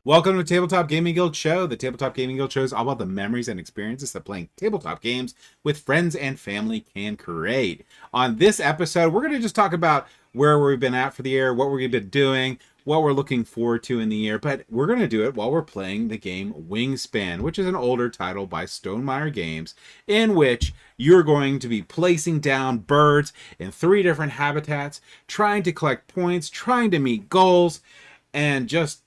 Welcome to Tabletop Gaming Guild Show. The Tabletop Gaming Guild Show is all about the memories and experiences that playing tabletop games with friends and family can create. On this episode, we're going to just talk about where we've been at for the year, what we're going to be doing, what we're looking forward to in the year, but we're going to do it while we're playing the game Wingspan, which is an older title by Stonemaier Games, in which you're going to be placing down birds in 3 different habitats, trying to collect points, trying to meet goals, and just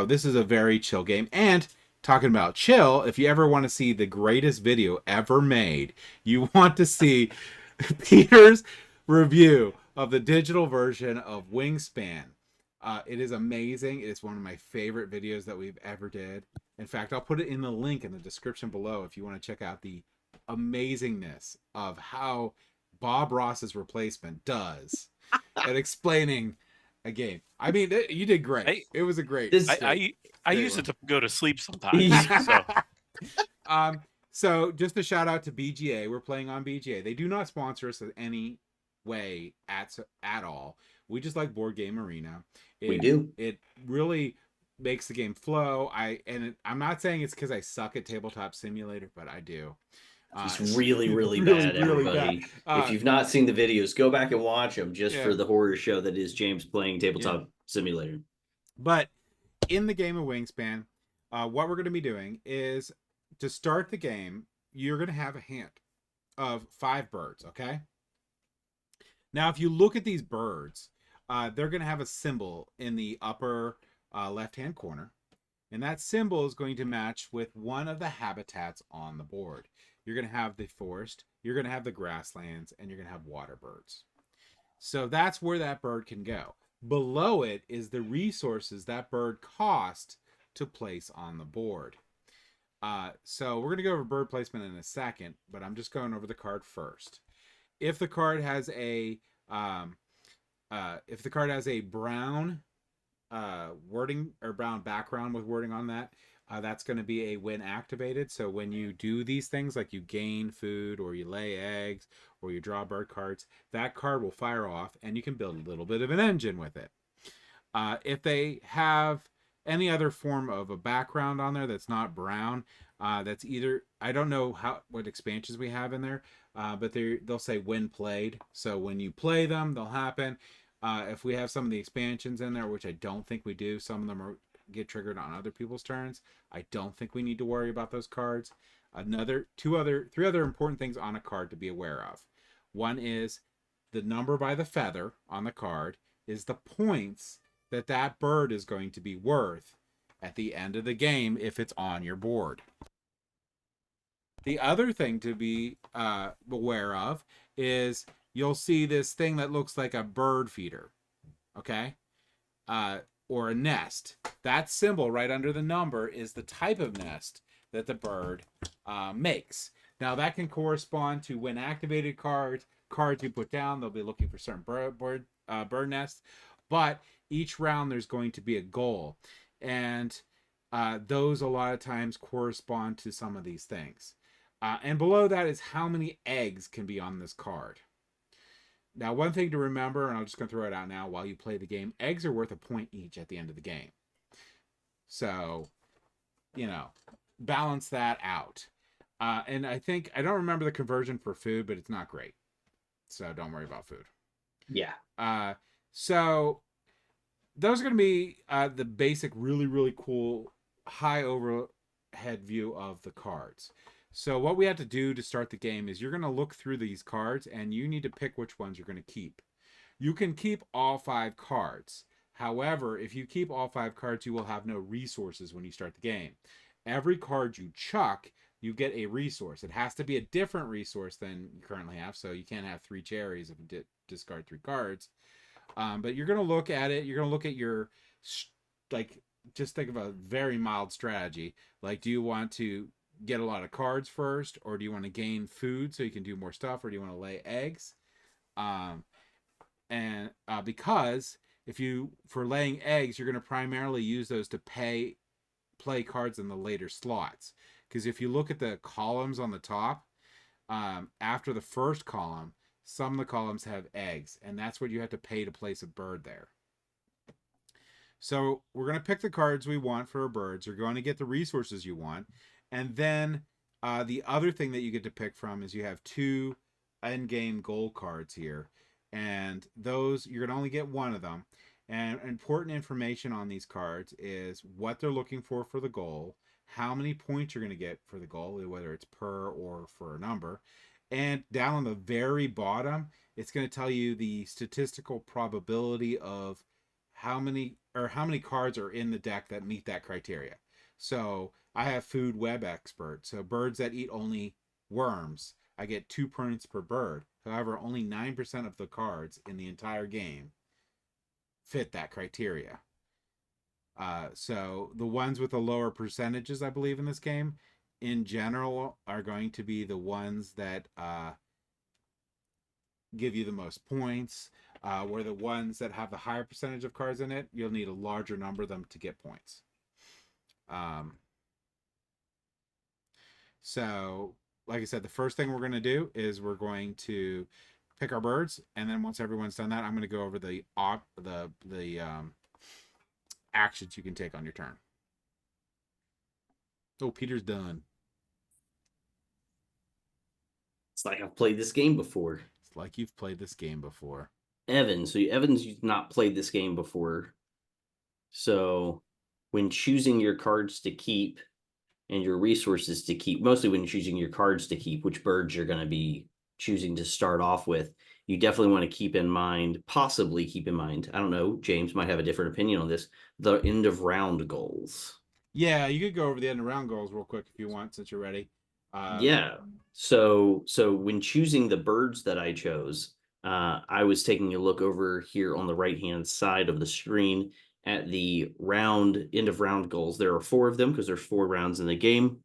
this is a very chill game. And talking about chill, if you ever want to see the greatest video ever made, you want to see Peter's review of the digital version of Wingspan. It is amazing. It is one of my favorite videos that we've ever did. In fact, I'll put it in the link in the description below if you want to check out the amazingness of how Bob Ross's replacement does at explaining a game. I mean, you did great. I It was a great. I use it to go to sleep sometimes. So So just a shout out to BGA. We're playing on BGA. They do not sponsor us in any way at all. We just like Board Game Arena. We do. It really makes the game flow. I'm not saying it's because I suck at Tabletop Simulator, but I do. It's really, really bad, everybody. Bad. If you've not seen the videos, go back and watch them just for the horror show that is James playing Tabletop Simulator. But in the game of Wingspan, what we're going to be doing is to start the game, you're going to have a hand of 5 birds, okay? Now, if you look at these birds, they're going to have a symbol in the upper left-hand corner, and that symbol is going to match with one of the habitats on the board. You're going to have the forest, you're going to have the grasslands, and you're going to have water birds. So that's where that bird can go. Below it is the resources that bird cost to place on the board. So we're going to go over bird placement in a second, but I'm just going over the card first. If the card has a brown wording or brown background with wording on that, that's going to be a when activated. So when you do these things, like you gain food or you lay eggs or you draw bird cards, that card will fire off and you can build a little bit of an engine with it. If they have any other form of a background on there that's not brown, that's either, I don't know what expansions we have in there, but they'll say when played. So when you play them, they'll happen. If we have some of the expansions in there, which I don't think we do, some of them get triggered on other people's turns. I don't think we need to worry about those cards. Three other important things on a card to be aware of. One is the number by the feather on the card is the points that bird is going to be worth at the end of the game if it's on your board. The other thing to be aware of is you'll see this thing that looks like a bird feeder, okay? Or a nest. That symbol right under the number is the type of nest that the bird makes. Now that can correspond to when activated cards you put down. They'll be looking for certain bird nests, but each round there's going to be a goal, and those a lot of times correspond to some of these things. And below that is how many eggs can be on this card. Now, one thing to remember, and I'm just going to throw it out now while you play the game, eggs are worth a point each at the end of the game. So, balance that out. And I don't remember the conversion for food, but it's not great. So don't worry about food. Yeah. So those are going to be the basic, really, really cool, high overhead view of the cards. So what we have to do to start the game is you're going to look through these cards and you need to pick which ones you're going to keep. You can keep all 5 cards. However, if you keep all 5 cards, you will have no resources when you start the game. Every card you chuck, you get a resource. It has to be a different resource than you currently have, so you can't have 3 cherries if you discard 3 cards. But you're going to look at it. You're going to look at your, just think of a very mild strategy. Like, do you want to get a lot of cards first, or do you want to gain food so you can do more stuff, or do you want to lay eggs? Because for laying eggs, you're going to primarily use those to play cards in the later slots. Because if you look at the columns on the top, after the first column, some of the columns have eggs, and that's what you have to pay to place a bird there. So we're going to pick the cards we want for our birds. You're going to get the resources you want. And then the other thing that you get to pick from is you have 2 end game goal cards here. And those, you're going to only get one of them. And important information on these cards is what they're looking for the goal, how many points you're going to get for the goal, whether it's per or for a number. And down on the very bottom, it's going to tell you the statistical probability of how many cards are in the deck that meet that criteria. So I have food web expert. So birds that eat only worms, I get 2 points per bird. However, only 9% of the cards in the entire game fit that criteria. So the ones with the lower percentages, I believe, in this game, in general, are going to be the ones that give you the most points. Where the ones that have the higher percentage of cards in it, you'll need a larger number of them to get points. So, like I said, the first thing we're going to do is we're going to pick our birds, and then once everyone's done that, I'm going to go over the actions you can take on your turn. Oh, Peter's done. It's like I've played this game before. It's like you've played this game before. Evan, so Evan's not played this game before. So when choosing your cards to keep and your resources to keep, mostly when choosing your cards to keep, which birds you're going to be choosing to start off with, you definitely want to possibly keep in mind, I don't know, James might have a different opinion on this, the end of round goals. Yeah, you could go over the end of round goals real quick if you want, since you're ready. Yeah. So when choosing the birds that I chose, I was taking a look over here on the right-hand side of the screen at the end of round goals. There are 4 of them because there's 4 rounds in the game.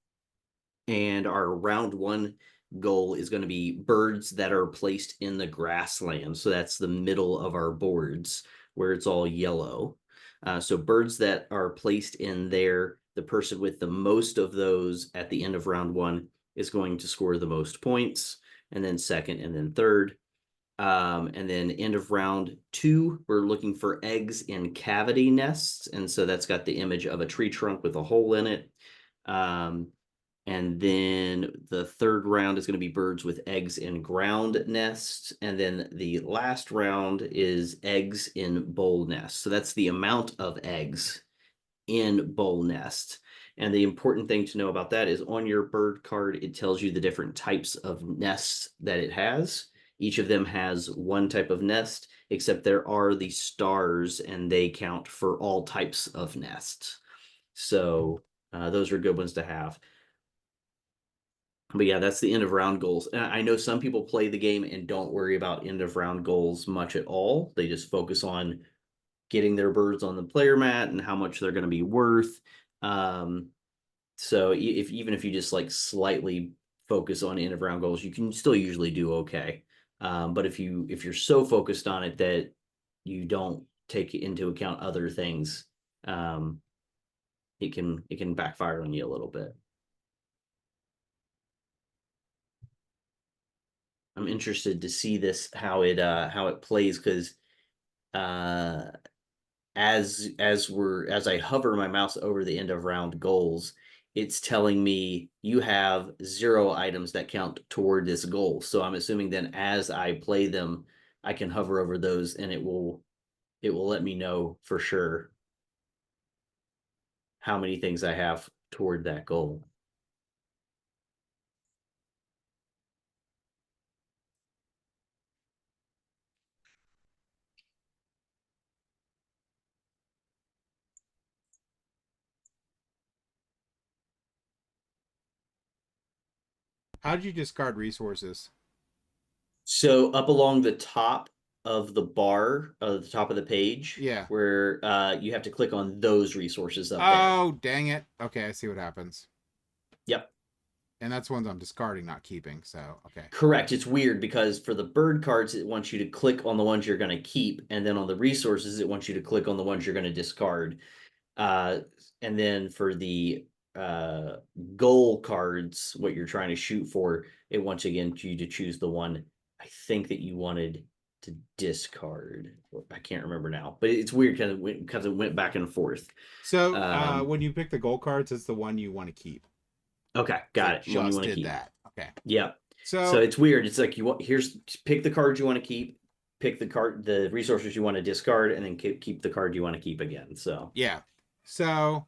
And our round 1 goal is going to be birds that are placed in the grassland. So that's the middle of our boards where it's all yellow. So birds that are placed in there, the person with the most of those at the end of round 1 is going to score the most points, and then second, and then third. And then end of round 2, we're looking for eggs in cavity nests. And so that's got the image of a tree trunk with a hole in it. And then the third round is going to be birds with eggs in ground nests. And then the last round is eggs in bowl nests. So that's the amount of eggs in bowl nest. And the important thing to know about that is on your bird card, it tells you the different types of nests that it has. Each of them has one type of nest, except there are the stars and they count for all types of nests. So those are good ones to have. But yeah, that's the end of round goals. And I know some people play the game and don't worry about end of round goals much at all. They just focus on getting their birds on the player mat and how much they're going to be worth. So even if you just like slightly focus on end of round goals, you can still usually do okay. But if you're so focused on it that you don't take into account other things, it can backfire on you a little bit. I'm interested to see this how it plays, because as I hover my mouse over the end of round goals, it's telling me you have 0 items that count toward this goal. So I'm assuming then as I play them, I can hover over those and it will let me know for sure how many things I have toward that goal. How did you discard resources? So up along the top of the bar, the top of the page, yeah, where you have to click on those resources up there. Oh, dang it. Okay, I see what happens. Yep. And that's ones I'm discarding, not keeping. So, okay. Correct. It's weird because for the bird cards, it wants you to click on the ones you're going to keep. And then on the resources, it wants you to click on the ones you're going to discard. And then for the goal cards, what you're trying to shoot for, it wants again you to choose the one I think that you wanted to discard. I can't remember now, but it's weird because it went back and forth. So when you pick the gold cards, it's the one you want to keep. Okay, got it. Just One you want to did keep. that. Okay. Yeah. So it's weird. It's like pick the cards you want to keep, pick the resources you want to discard, and then keep the card you want to keep again. So yeah. So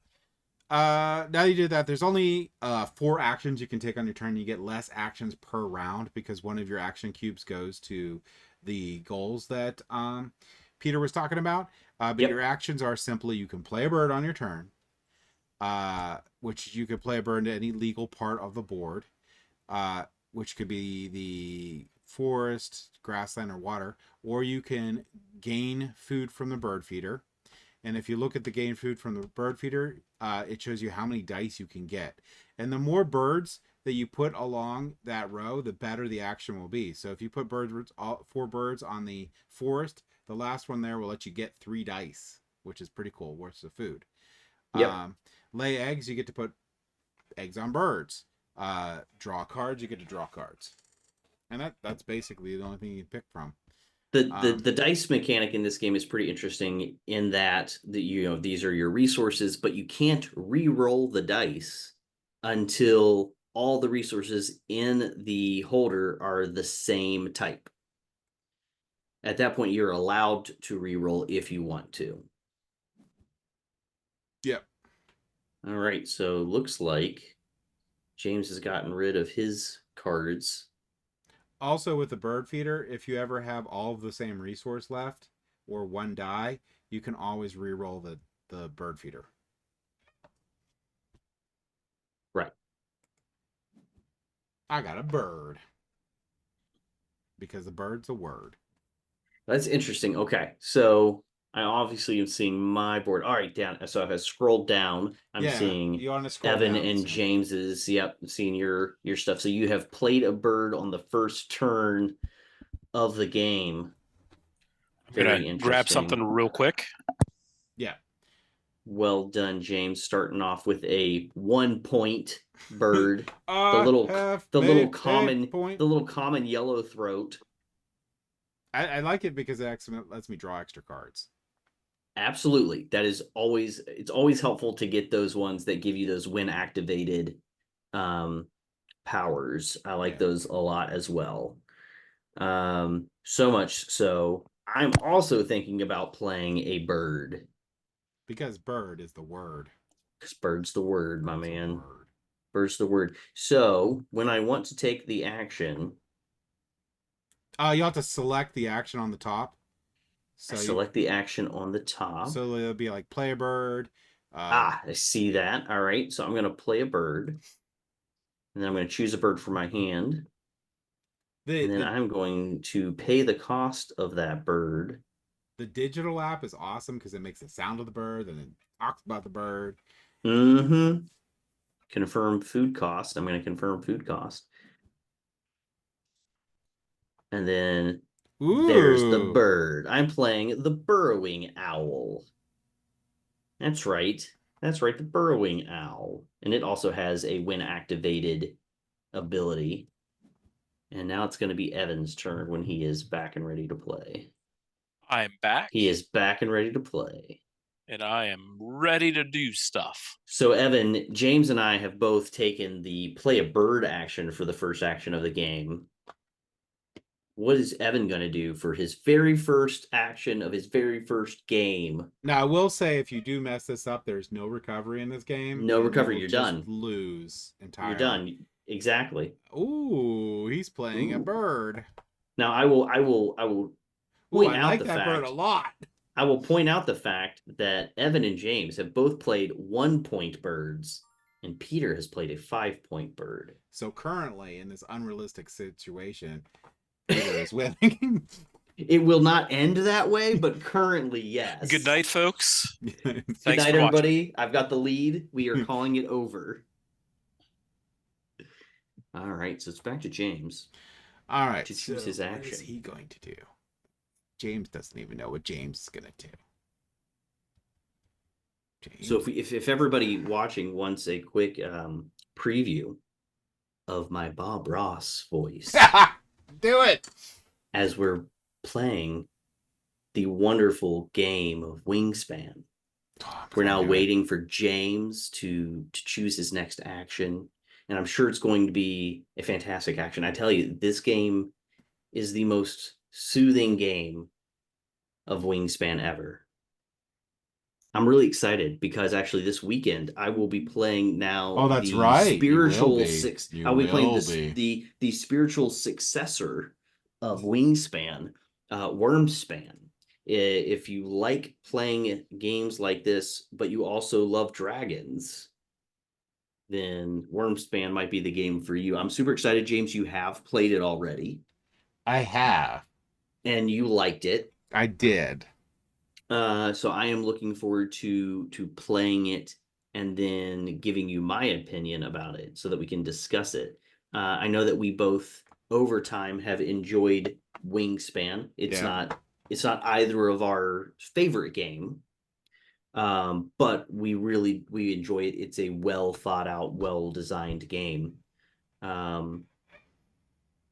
now you did that. There's only 4 actions you can take on your turn. You get less actions per round because one of your action cubes goes to the goals that Peter was talking about. But Yep. your actions are simply you can play a bird on your turn, which you could play a bird into any legal part of the board, which could be the forest, grassland, or water, or you can gain food from the bird feeder. And if you look at the gain food from the bird feeder, it shows you how many dice you can get. And the more birds that you put along that row, the better the action will be. So if you put 4 birds on the forest, the last one there will let you get 3 dice, which is pretty cool, worth of food. Yep. Lay eggs, you get to put eggs on birds. Draw cards, you get to draw cards. And that's basically the only thing you can pick from. The dice mechanic in this game is pretty interesting in that these are your resources, but you can't re-roll the dice until all the resources in the holder are the same type. At that point, you're allowed to re-roll if you want to. Yep. All right, so looks like James has gotten rid of his cards. Also, with the bird feeder, if you ever have all of the same resource left or 1 die, you can always re-roll the bird feeder. Right. I got a bird. Because the bird's a word. That's interesting. Okay, so I obviously am seeing my board. All right, down. So if I scroll down, I'm seeing you want to scroll Evan down, and James's. Yep, seeing your stuff. So you have played a bird on the first turn of the game. I'm gonna grab something real quick. Yeah. Well done, James. Starting off with a 1-point bird. the little common yellow throat. I like it because it actually lets me draw extra cards. Absolutely. It's always helpful to get those ones that give you those when activated powers. I like those a lot as well. So much so I'm also thinking about playing a bird. Because bird is the word. Because bird's the word, my man. Bird's the word. So when I want to take the action, you have to select the action on the top. So select the action on the top. So it'll be like play a bird. I see that. All right. So I'm going to play a bird. And then I'm going to choose a bird for my hand. And then I'm going to pay the cost of that bird. The digital app is awesome because it makes the sound of the bird and it talks about the bird. Mm-hmm. Confirm food cost. I'm going to confirm food cost. And then there's the bird. I'm playing the burrowing owl. That's right. That's right, the burrowing owl. And it also has a when activated ability. And now it's going to be Evan's turn when he is back and ready to play. I am back. He is back and ready to play. And I am ready to do stuff. So, Evan, James and I have both taken the play a bird action for the first action of the game. What is Evan going to do for his very first action of his very first game? Now, I will say, if you do mess this up, there's no recovery in this game. No recovery. You're done. Lose entirely. You're done. Exactly. Ooh, he's playing a bird. Now, I will point out the fact. I like that bird a lot. I will point out the fact that Evan and James have both played 1-point birds, and Peter has played a 5-point bird. So currently, in this unrealistic situation, Peter is winning. It will not end that way, but currently, yes. Good night, folks. Good night, everybody. I've got the lead. We are calling it over. All right, so it's back to James. All right, to choose his action. What is he going to do? James doesn't even know what James is going to do. James. So if everybody watching wants a quick preview of my Bob Ross voice. Do it! As we're playing the wonderful game of Wingspan. Oh, We're now do it. waiting for James to choose his next action, and I'm sure it's going to be a fantastic action. I tell you, this game is the most soothing game of Wingspan ever. I'm really excited because actually this weekend I will be playing now Oh, that's right. You will be. You I'll be playing will this be. the spiritual successor of Wingspan, Wormspan. If you like playing games like this, but you also love dragons, then Wormspan might be the game for you. I'm super excited, James. You have played it already, I have. and you liked it. I did. So I am looking forward to playing it and then giving you my opinion about it so that we can discuss it. I know that we both over time have enjoyed Wingspan. Yeah. It's not either of our favorite game, but we enjoy it. It's a well thought out, well designed game. Um,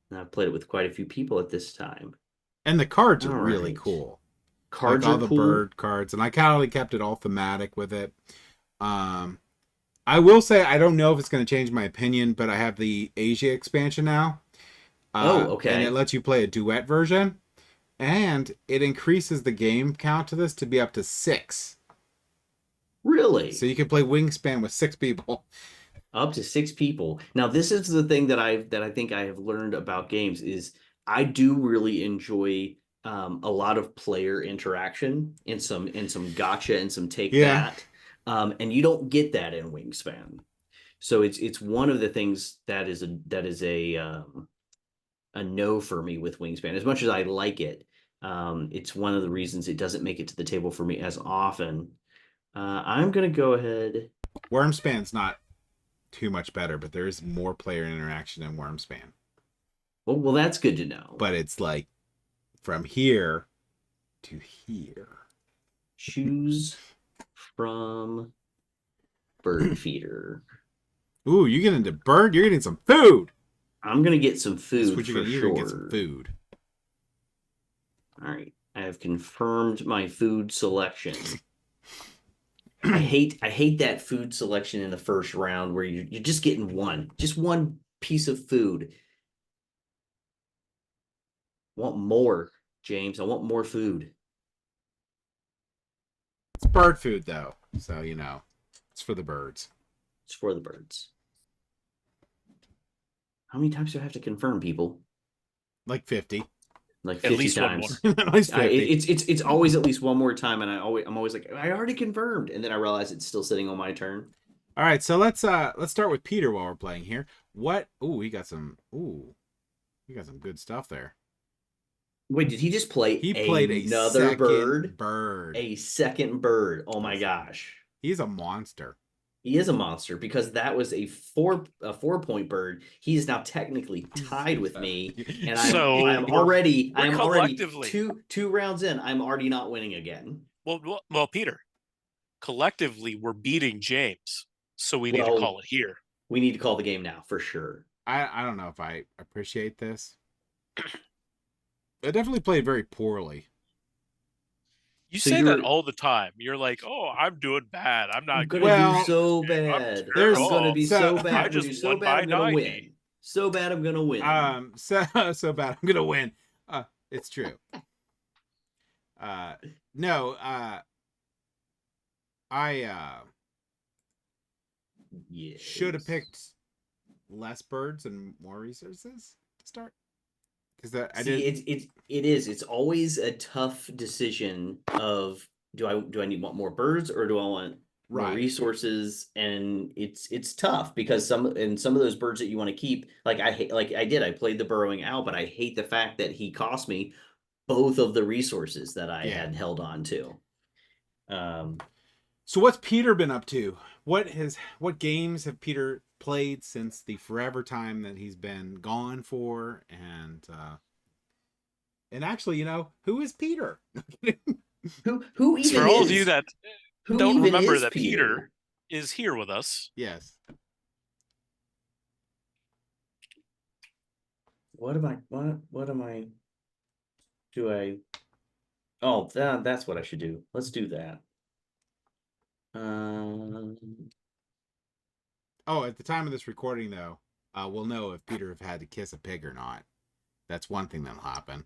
and I've played it with quite a few people at this time. And the cards are All really right, cool. Like cards all are the cool. bird cards, and I kind of kept it all thematic with it. Um, I will say I don't know if it's going to change my opinion, but I have the Asia expansion now, Oh, and it okay. lets you play a duet version, and it increases the game count to this to be up to 6. So Really? you can play Wingspan with 6 people. Up to 6 people. Now, this is the thing that I think I have learned about games is I do really enjoy a lot of player interaction and some gotcha and some take Yeah, that. And you don't get that in Wingspan. So it's one of the things that is a no for me with Wingspan. As much as I like it, it's one of the reasons it doesn't make it to the table for me as often. I'm gonna go ahead. Wormspan's not too much better, but there is more player interaction in Wormspan. Well, that's good to know. But it's like from here to here. Choose from bird feeder. Ooh, you get into bird, you're getting some food. I'm gonna get some That's food what for you're gonna get some sure. food. All right, I have confirmed my food selection. I hate that food selection in the first round where you're just getting just one piece of food. I want more, James. I want more food. It's bird food though, so it's for the birds. It's for the birds. How many times do I have to confirm, people? Like 50. Like At 50 least one more. times. At least 50. It's always at least one more time, and I'm always like, I already confirmed, and then I realize it's still sitting on my turn. All right, so let's start with Peter while we're playing here. What? He got some good stuff there. Wait, did he just play He played a another second bird? bird. A second bird. Oh my gosh. He's a monster. He is a monster because that was a 4-point bird. He is now technically tied with me, and So I am already collectively two rounds in. I'm already not winning again. well, Peter, collectively we're beating James, so we need to Well, call it here. we need to call the game now for sure. I don't know if I appreciate this. I definitely played very poorly. You So say that all the time. You're like, "Oh, I'm doing bad. I'm I'm not good gonna at do this Well, so game. I'm bad. there's I'm gonna terrible. be so so bad. I I'm gonna just do so won bad. by I'm gonna 90." win. So bad. I'm gonna win. so bad I'm gonna win. It's true. No. I Yes. should have picked less birds and more resources to start. Because I See, did. it's always a tough decision of do I need want more birds or do I want more Right. resources? And it's tough because some of those birds that you want to keep, like I played the burrowing owl, but I hate the fact that he cost me both of the resources that I Yeah. had held on to. So what's Peter been up to? What games have Peter played since the forever time that he's been gone for? And actually, who is Peter? Who So even for all of you is that who don't even remember is that Peter? Peter is here with us. Yes. What am I? Do I? Oh, that's what I should do. Let's do that. Oh, at the time of this recording, though, we'll know if Peter have had to kiss a pig or not. That's one thing that'll happen.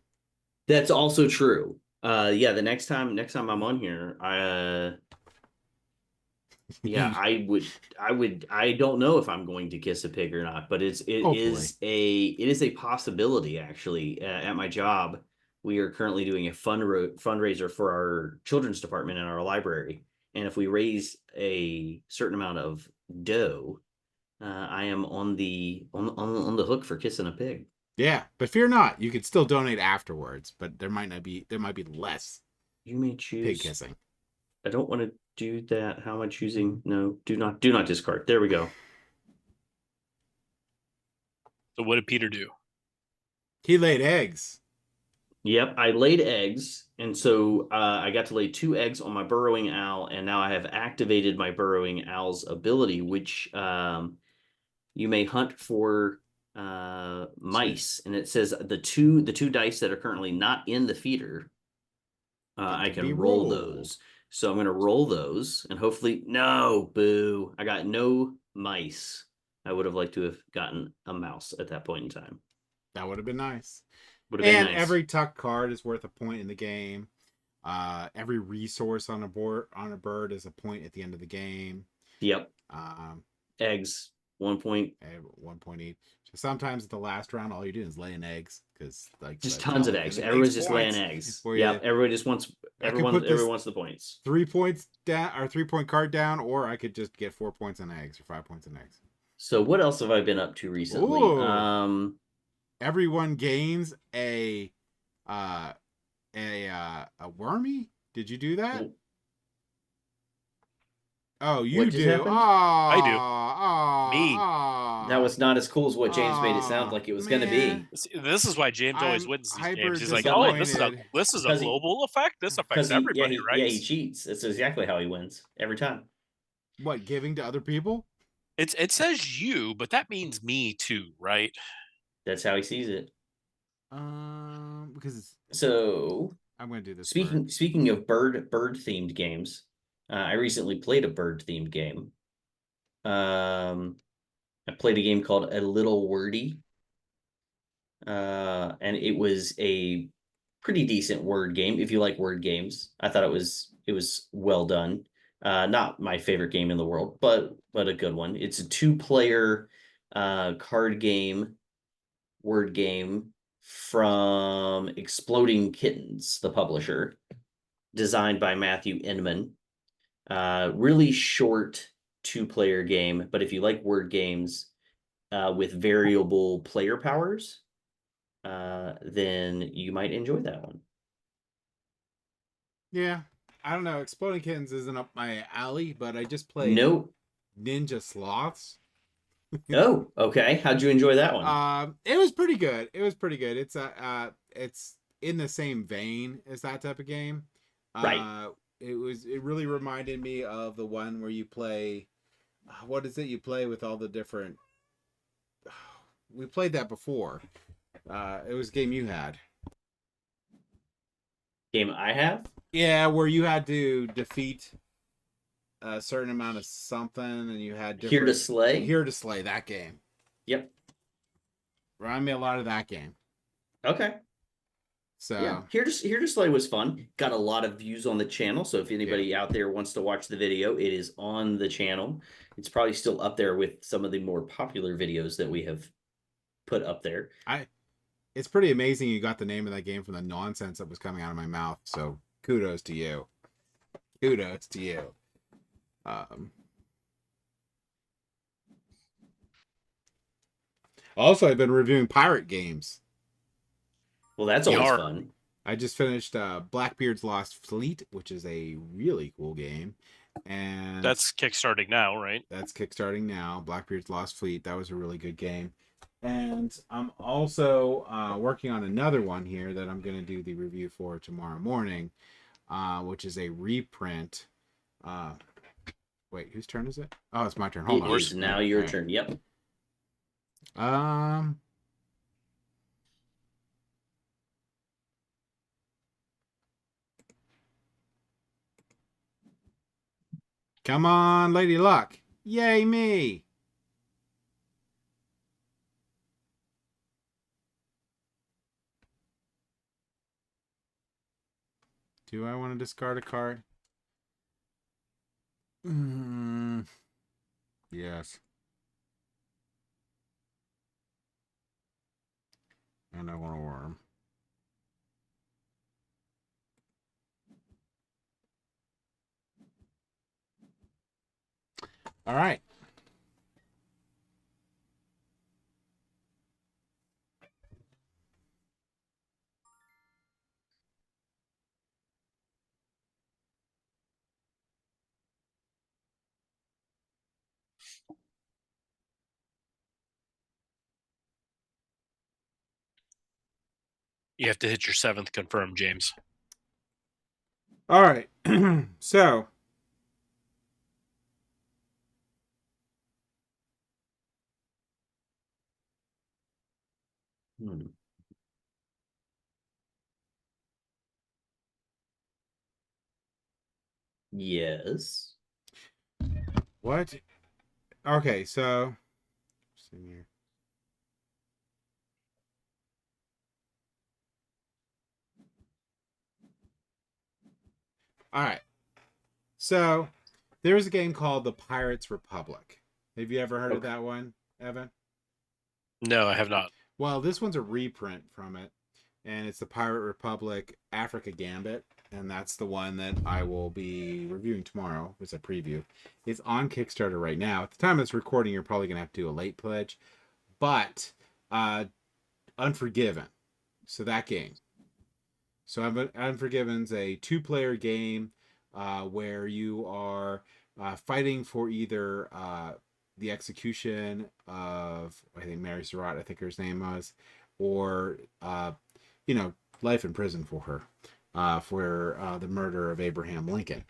That's also true. Yeah, the next time I'm on here, yeah, I don't know if I'm going to kiss a pig or not, but Hopefully. it is a possibility actually. At my job, we are currently doing a fundraiser for our children's department in our library, and if we raise a certain amount of dough, I am on the hook for kissing a pig. Yeah, but fear not. You could still donate afterwards, but there might be less You may pig choose. kissing. I don't want to do that. How am I choosing? No, do not discard. There we go. So what did Peter do? He laid eggs. Yep, I laid eggs, and so I got to lay 2 eggs on my burrowing owl, and now I have activated my burrowing owl's ability, which you may hunt for mice, and it says the two dice that are currently not in the feeder. I Can be can roll rolled. those, so I'm going to roll those, and hopefully, no, boo, I got no mice. I would have liked to have gotten a mouse at that point in time. That would have been nice. Would have been And nice. every tuck card is worth a point in the game. Every resource on a bird is a point at the end of the game. Yep. Um, Eggs, 1 point. 1 point each. So sometimes at the last round, all you're doing is laying eggs because just tons of eggs. Everyone's just laying eggs. Yeah, everybody just wants everyone wants the points. 3 points down or 3-point card down, or I could just get 4 points on eggs or 5 points on eggs. So what else have I been up to recently? Ooh. Everyone gains a wormy. Did you do that? Oh, you do. Oh, I do. Me. That was not as cool as what James made it sound like it was going to be. This is why James always wins these games. He's like, disappointed. "Oh, this is a global effect. This affects everybody, right?" Yeah, he cheats. That's exactly how he wins every time. What, giving to other people? It says you, but that means me too, right? That's how he sees it. Because so I'm going to do this. Speaking of bird themed games, I recently played a bird themed game. I played a game called A Little Wordy, and it was a pretty decent word game. If you like word games, I thought it was well done. Not my favorite game in the world, but a good one. It's a 2-player card game, word game from Exploding Kittens, the publisher, designed by Matthew Inman. Really short 2-player game, but if you like word games with variable player powers, then you might enjoy that one. Yeah, I don't know. Exploding Kittens isn't up my alley, but I just played Ninja Sloths. Oh, okay. How'd you enjoy that one? It was pretty good. It's in the same vein as that type of game. Right. It really reminded me of the one where you play. What is it? You play with all the different. We played that before. It was a game you had. Game I have? Yeah, where you had to defeat a certain amount of something, and you had different... Here to Slay? Here to Slay, that game. Yep. Remind me a lot of that game. Okay. So yeah, Here to Slay was fun. Got a lot of views on the channel, so if anybody out there wants to watch the video, it is on the channel. It's probably still up there with some of the more popular videos that we have put up there. It's pretty amazing you got the name of that game from the nonsense that was coming out of my mouth, so kudos to you. Kudos to you. Also, I've been reviewing pirate games. Well, that's always fun. I just finished Blackbeard's Lost Fleet, which is a really cool game. And that's kickstarting now, right? That's kickstarting now. Blackbeard's Lost Fleet. That was a really good game. And I'm also working on another one here that I'm going to do the review for tomorrow morning, which is a reprint. Wait, whose turn is it? Oh, it's my turn. Hold on. It is now your turn. Yep. Come on, Lady Luck. Yay, me. Do I want to discard a card? Yes. And I want a worm. All right. You have to hit your 7th confirm, James. All right. So, Yes. what? Okay, so here. All right. So, there's a game called The Pirates Republic. Have you ever heard of that one, Evan? No, I have not. Well, this one's a reprint from it, and it's the Pirate Republic Africa Gambit, and that's the one that I will be reviewing tomorrow. It's a preview. It's on Kickstarter right now. At the time of this recording, you're probably going to have to do a late pledge, but Unforgiven. So that game. So Unforgiven's a 2-player game where you are fighting for either the execution of, I think, Mary Surratt, I think her name was, or life in prison for her for the murder of Abraham Lincoln.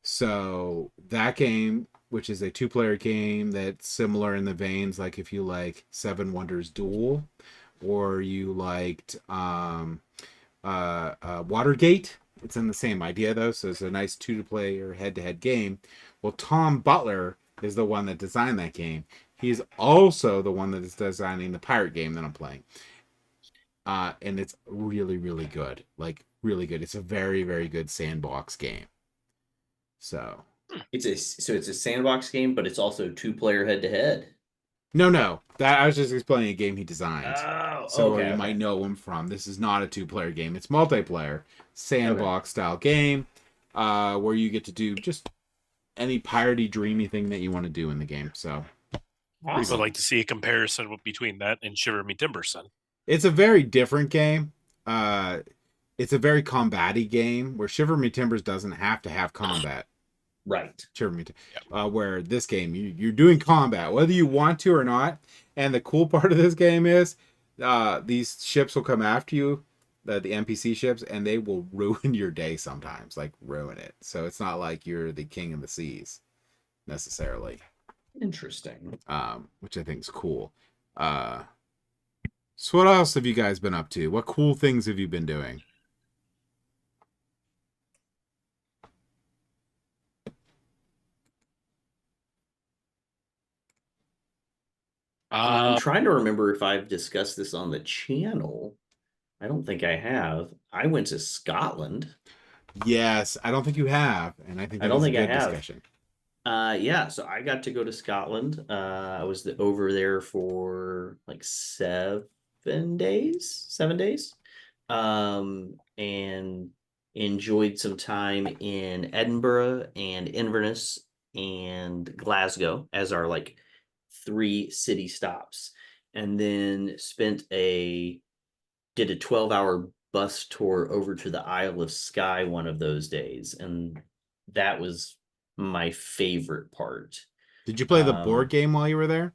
So that game, which is a 2-player game that's similar in the veins, like if you like Seven Wonders Duel, or you liked Watergate. It's in the same idea though, so it's a nice 2-player head-to-head game. Well, Tom Butler is the one that designed that game. He's also the one that is designing the pirate game that I'm playing. And it's really, really good. Like, really good. It's a very, very good sandbox game. So it's a sandbox game, but it's also 2-player head-to-head. No. That I was just explaining a game he designed. Oh, so okay, you might know him from. This is not a 2-player game. It's multiplayer, sandbox style game, where you get to do just any piratey, dreamy thing that you want to do in the game. So I would like to see a comparison between that and Shiver Me Timberson. it's a very different game. It's a very combat-y game where Shiver Me Timbers doesn't have to have combat. Right. Shiver Me where this game, you're doing combat, whether you want to or not. And the cool part of this game is these ships will come after you, the NPC ships, and they will ruin your day sometimes, like ruin it. So it's not like you're the king of the seas necessarily. Interesting. Which I think is cool. So what else have you guys been up to? What cool things have you been doing? I'm trying to remember if I've discussed this on the channel. I don't think I have. I went to Scotland. Yes, I don't think you have, and I think I don't think a I good have. discussion. Yeah, so I got to go to Scotland. I was over there for like 7 days, and enjoyed some time in Edinburgh and Inverness and Glasgow as our like 3 city stops, and then did a 12-hour bus tour over to the Isle of Skye one of those days, and that was my favorite part. Did you play the board game while you were there?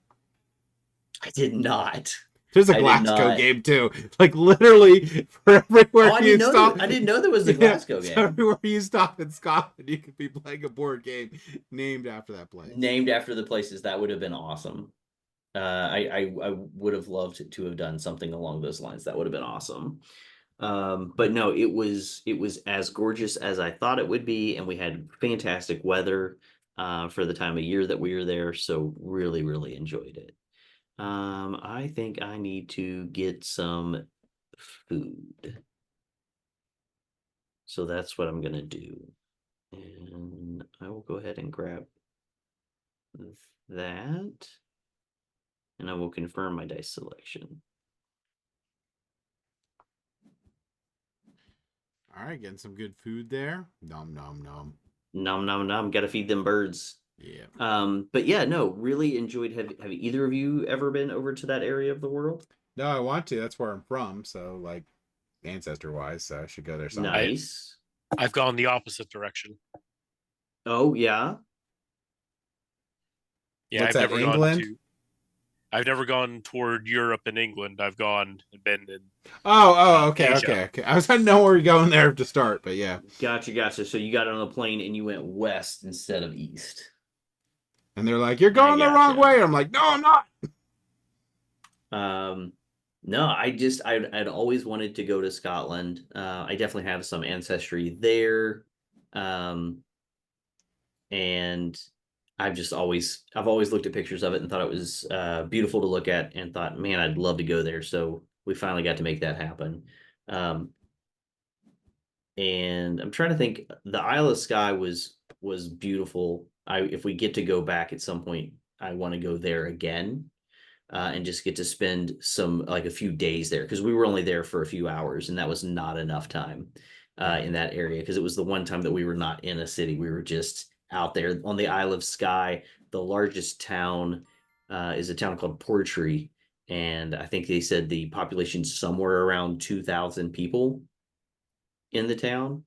I did not. There's a Glasgow game too. Like literally for everywhere you stop. I didn't know there was a Glasgow game. Everywhere you stop in Scotland, you could be playing a board game named after that place. Named after the places. That would have been awesome. I would have loved to have done something along those lines. That would have been awesome. But no, it was as gorgeous as I thought it would be, and we had fantastic weather for the time of year that we were there. So really, really enjoyed it. I think I need to get some food. So that's what I'm gonna do. And I will go ahead and grab that. And I will confirm my dice selection. All right, getting some good food there. Nom nom nom. Nom nom nom. Gotta feed them birds. Yeah. But yeah, no, really enjoyed. Have either of you ever been over to that area of the world? No, I want to. That's where I'm from. So, like, ancestor wise, so I should go there sometime. Nice. I've gone the opposite direction. Oh yeah. Yeah, What's that, I've England? never gone toward Europe and England. I've been in Okay, Asia. okay. I was trying to know where you're going there to start, but yeah. Gotcha. So you got on a plane and you went west instead of east. And they're like, "You're I going the wrong gotcha. way." I'm like, "No, I'm not." No, I'd always wanted to go to Scotland. I definitely have some ancestry there. And I've always looked at pictures of it and thought it was beautiful to look at and thought, man, I'd love to go there. So we finally got to make that happen. Um, and I'm trying to think, the Isle of Skye was beautiful. If we get to go back at some point, I want to go there again. And just get to spend a few days there, because we were only there for a few hours and that was not enough time in that area, because it was the one time that we were not in a city. We were just out there on the Isle of Skye. The largest town is a town called Portree, and I think they said the population's somewhere around 2,000 people in the town.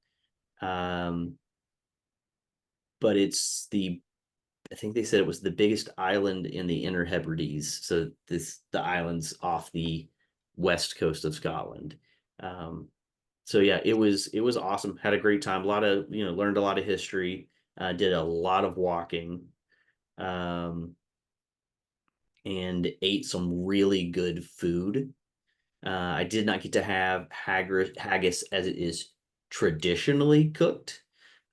But I think they said it was the biggest island in the Inner Hebrides. So the islands off the west coast of Scotland. So yeah, it was awesome. Had a great time. A lot of learned a lot of history. Did a lot of walking, um, and ate some really good food. I did not get to have haggis as it is traditionally cooked,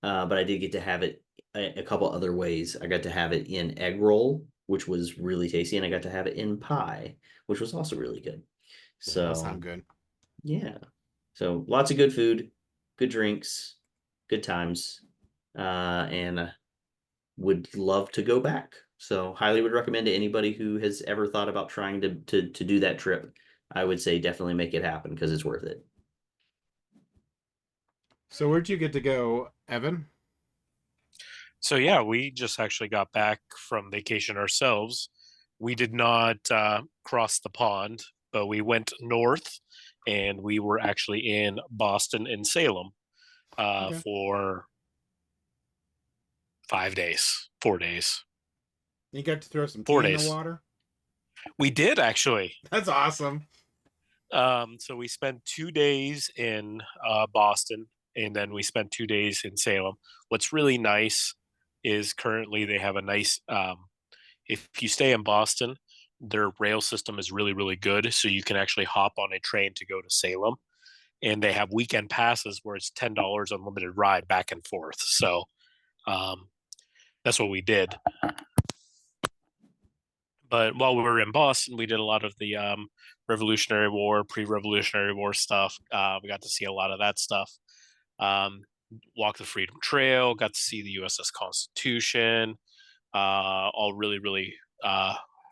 but I did get to have it a couple other ways. I got to have it in egg roll, which was really tasty, and I got to have it in pie, which was also really good. Yeah, that sounds So good. yeah, so lots of good food, good drinks, good times, and would love to go back. So highly would recommend to anybody who has ever thought about trying to do that trip. I would say definitely make it happen because it's worth it. So, where'd you get to go, Evan? So yeah, we just actually got back from vacation ourselves. We did not cross the pond, but we went north, and we were actually in Boston and Salem Okay. for 5 days, 4 days, You got to throw some four tea in the days. water? We did actually. That's awesome. So we spent 2 days in Boston, and then we spent 2 days in Salem. What's really nice is currently they have a nice. If you stay in Boston, their rail system is really, really good. So you can actually hop on a train to go to Salem, and they have weekend passes where it's $10 unlimited ride back and forth. So um, that's what we did. But while we were in Boston, we did a lot of the Revolutionary War, pre-Revolutionary War stuff. We got to see a lot of that stuff. Um, walked the Freedom Trail, got to see the USS Constitution. All really, really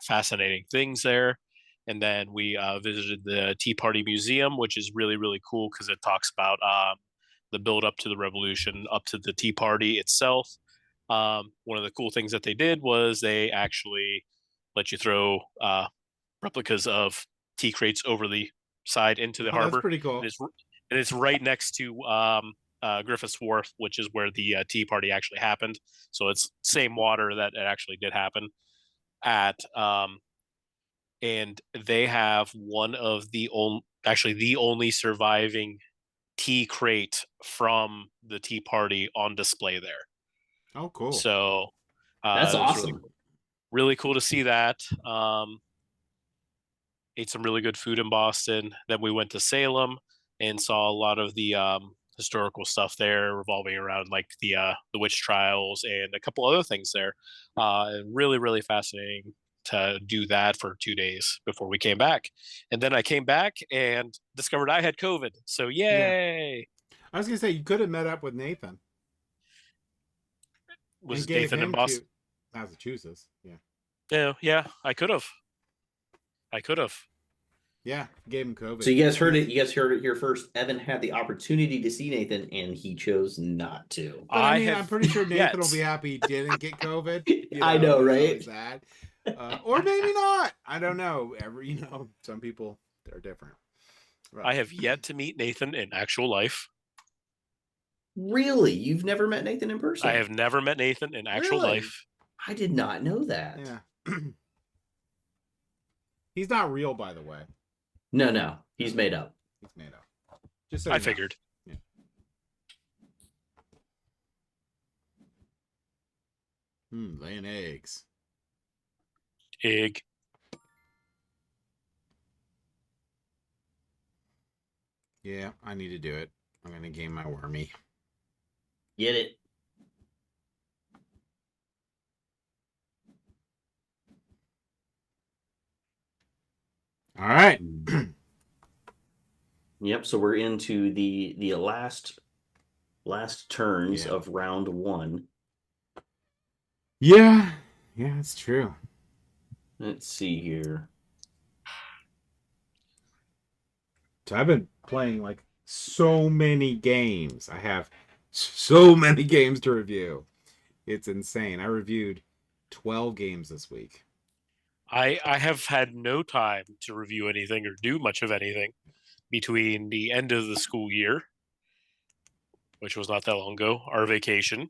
fascinating things there. And then we visited the Tea Party Museum, which is really, really cool because it talks about the build up to the revolution, up to the Tea Party itself. One of the cool things that they did was they actually let you throw replicas of tea crates over the side into the Oh, that's harbor. pretty cool. And it's right next to Griffith's Wharf, which is where the Tea Party actually happened. So it's same water that it actually did happen at. And they have one of actually the only surviving tea crate from the Tea Party on display there. Oh, cool. So That's it was awesome. really cool to see that. Ate some really good food in Boston. Then we went to Salem, and saw a lot of the historical stuff there revolving around like the witch trials and a couple other things there. Really, really fascinating to do that for 2 days before we came back. And then I came back and discovered I had COVID. So Yeah. yay! I was gonna say you could have met up with Nathan and Was gave Nathan in him Boston? to Massachusetts. Yeah. Yeah, I could have. I could have. Yeah, gave him COVID. So you guys heard it. You guys heard it here first. Evan had the opportunity to see Nathan, and he chose not to. But I I mean, have I'm pretty sure Nathan will yet. be happy he didn't get COVID. I know, he's right? always sad. Or maybe not. I don't know. Some people are different. Right. I have yet to meet Nathan in actual life. Really? You've never met Nathan in person? I have never met Nathan in actual Really? life. I did not know that. Yeah. He's not real, by the way. No. He's made up. He's made up. Just so I you know. figured. Yeah. Laying eggs. Egg. Yeah, I need to do it. I'm gonna game my wormy. Get it? All right. Yep. So we're into the last turns of round one. Yeah, it's true. Let's see here. So I've been playing like so many games. I have so many games to review. It's insane. I reviewed 12 games this week. I have had no time to review anything or do much of anything between the end of the school year, which was not that long ago, our vacation,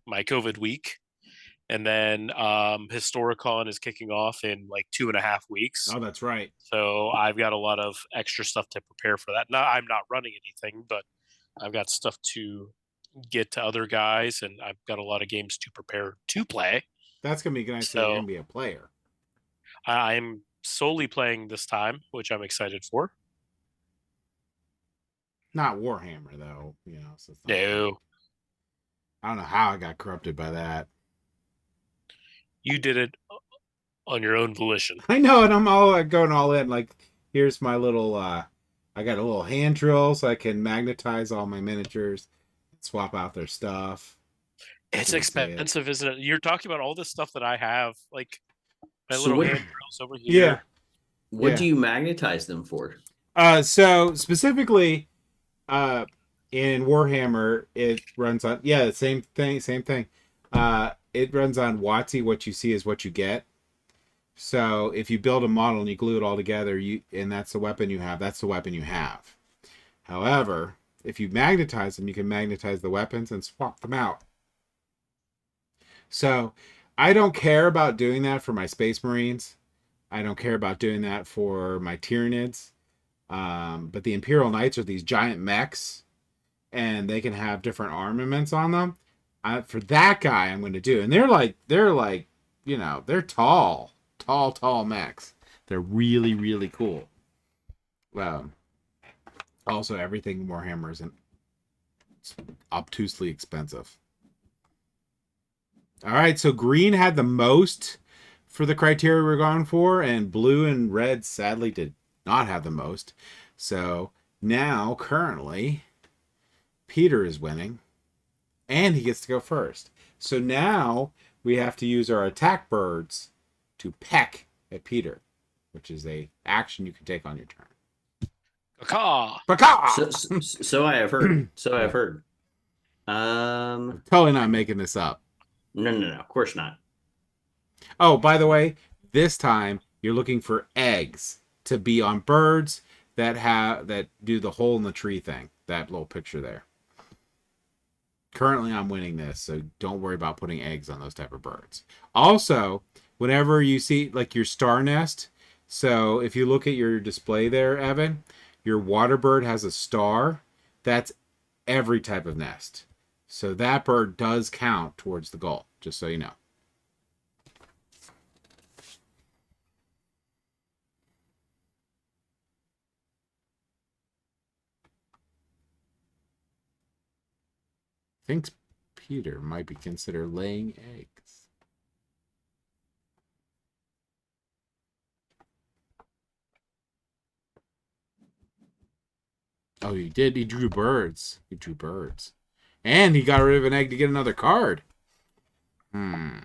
my COVID week, and then Historicon is kicking off in like 2.5 weeks. Oh, that's right. So I've got a lot of extra stuff to prepare for that. Now I'm not running anything, but I've got stuff to get to other guys, and I've got a lot of games to prepare to play. That's gonna be nice. So you're gonna be a player. I'm solely playing this time, which I'm excited for. Not Warhammer though, So it's not No, I don't know how I got corrupted by that. you did it on your own volition. I know, and I'm all going all in. Like, here's my little. I got a little hand drill, so I can magnetize all my miniatures, swap out their stuff. It's expensive, isn't it? You're talking about all this stuff that I have, like my So little what- hand drills over here. Yeah. What Yeah. do you magnetize them for? So specifically, in Warhammer, it runs on same thing. It runs on WotC. What you see is what you get. So if you build a model and you glue it all together, and that's the weapon you have. That's the weapon you have. However, if you magnetize them, you can magnetize the weapons and swap them out. So I don't care about doing that for my Space Marines. I don't care about doing that for my Tyranids. But the Imperial Knights are these giant mechs, and they can have different armaments on them. For that guy, I'm going to do. And they're like, they're tall mechs. They're really, really cool. Also, everything Warhammer is obtusely expensive. All right, so green had the most for the criteria we're going for, and blue and red sadly did not have the most. So now, currently, Peter is winning, and he gets to go first. So now we have to use our attack birds to peck at Peter, which is a action you can take on your turn. Caw. So I have heard. So I have heard. I'm totally not making this up. No. Of course not. Oh, by the way, this time you're looking for eggs to be on birds that do the hole in the tree thing. That little picture there. Currently, I'm winning this, so don't worry about putting eggs on those type of birds. Also, whenever you see like your star nest, so if you look at your display there, Evan, your water bird has a star. That's every type of nest. So that bird does count towards the goal, just so you know. think Peter might be considered laying eggs. Oh, he did. He drew birds. He drew birds. And he got rid of an egg to get another card. Hmm.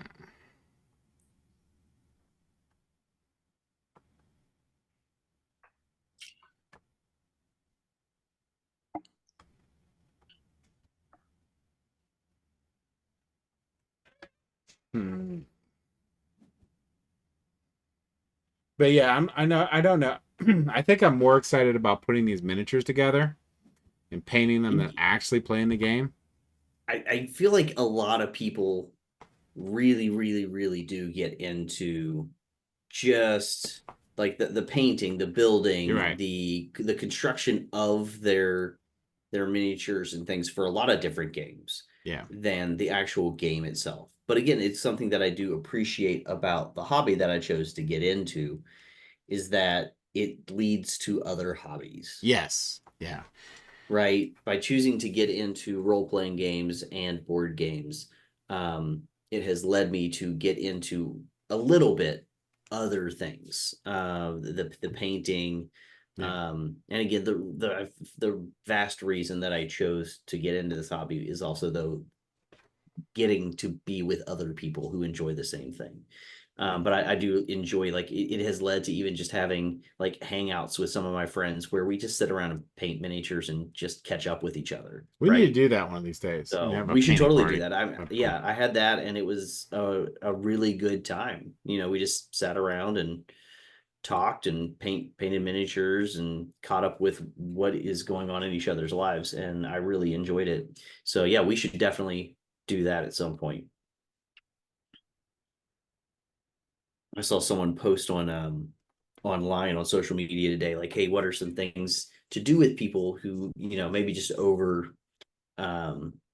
Hmm. But yeah, I don't know. I think I'm more excited about putting these miniatures together and painting them than actually playing the game. I feel like a lot of people really, really, really do get into just like the painting, the You're building, right. the construction of their miniatures and things for a lot of different games Yeah. than the actual game itself. But again, it's something that I do appreciate about the hobby that I chose to get into is that it leads to other hobbies. Yes. Yeah. Right? By choosing to get into role playing games and board games, it has led me to get into a little bit other things. The painting, Yeah. and again, the vast reason that I chose to get into this hobby is also though getting to be with other people who enjoy the same thing. But I do enjoy like it has led to even just having like hangouts with some of my friends where we just sit around and paint miniatures and just catch up with each other, We need to right? do that one of these days and So have a we should painting totally do party. that. That'd be cool. Yeah, I had that and it was a really good time. You know, we just sat around and talked and painted miniatures and caught up with what is going on in each other's lives, and I really enjoyed it. So yeah, we should definitely do that at some point. I saw someone post on online on social media today, like, hey, what are some things to do with people who, you know, maybe just over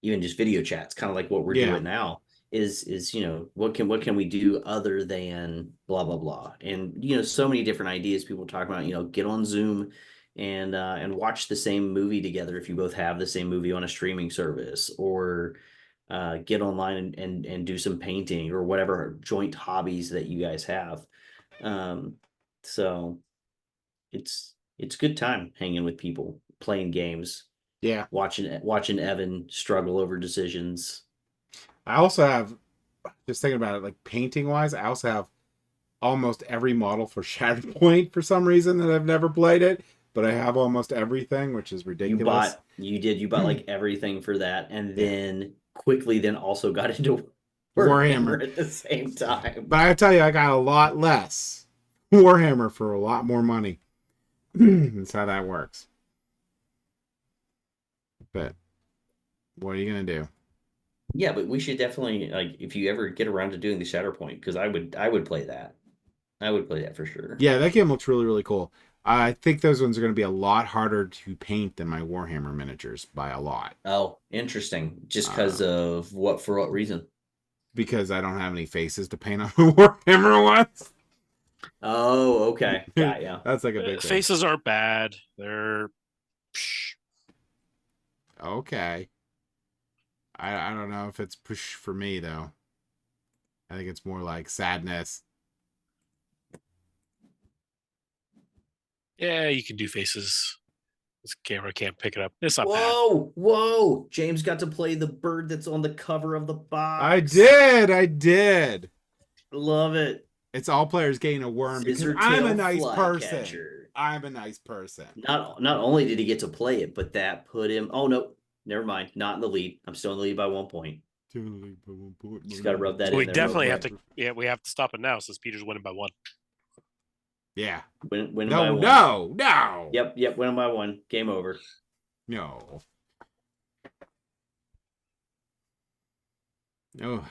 even just video chats, kind of like what we're Yeah. doing now, is, you know, what can we do other than blah blah blah. And you know, so many different ideas people talk about, you know, get on Zoom and watch the same movie together if you both have the same movie on a streaming service, or get online and do some painting or whatever joint hobbies that you guys have. Um, so it's good time hanging with people, playing games, Yeah. watching Evan struggle over decisions. I also have, just thinking about it, like painting wise, I also have almost every model for Shatterpoint for some reason that I've never played it, but I have almost everything, which is ridiculous. You bought like everything for that, and Yeah. then quickly then also got into Warhammer. Warhammer at the same time. But I tell you, I got a lot less Warhammer for a lot more money. That's how that works. But what are you gonna do? Yeah, but we should definitely, like, if you ever get around to doing the Shatterpoint, because I would play that. I would play that for sure. Yeah, that game looks really, really cool. I think those ones are going to be a lot harder to paint than my Warhammer miniatures by a lot. Oh, interesting. Just because Um, of what, for what reason? because I don't have any faces to paint on the Warhammer ones. Oh, okay. Got ya. That's like a big thing. Faces aren't bad. They're psh, Okay. I don't know if it's push for me though. I think it's more like sadness. yeah, you can do faces. This camera can't pick it up. It's not bad. Whoa, whoa. James got to play the bird that's on the cover of the I box. did. I did. Love it. It's all players gain a worm because I'm a Scissortail nice person. flycatcher. I'm a nice person. Not only did he get to play it, but that put him. Oh no, never mind. Not in the lead. I'm still in the lead by 1 point. Just got to rub that So we in there. definitely have quick. to. Yeah, we have to stop it now since Peter's winning by 1. Yeah. Win by No, 1. no. Yep. Winning by 1. Game over. No. Oh.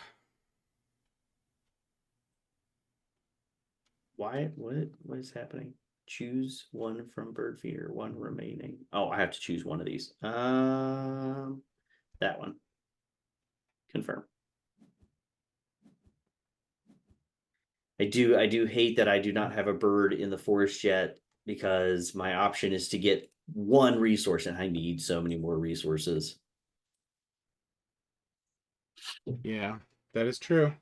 Why? What is happening? Choose one from bird feeder. 1 remaining. Oh, I have to choose one of these. That one. Confirm. I do hate that I do not have a bird in the forest yet, because my option is to get 1 resource and I need so many more resources. Yeah, that is true.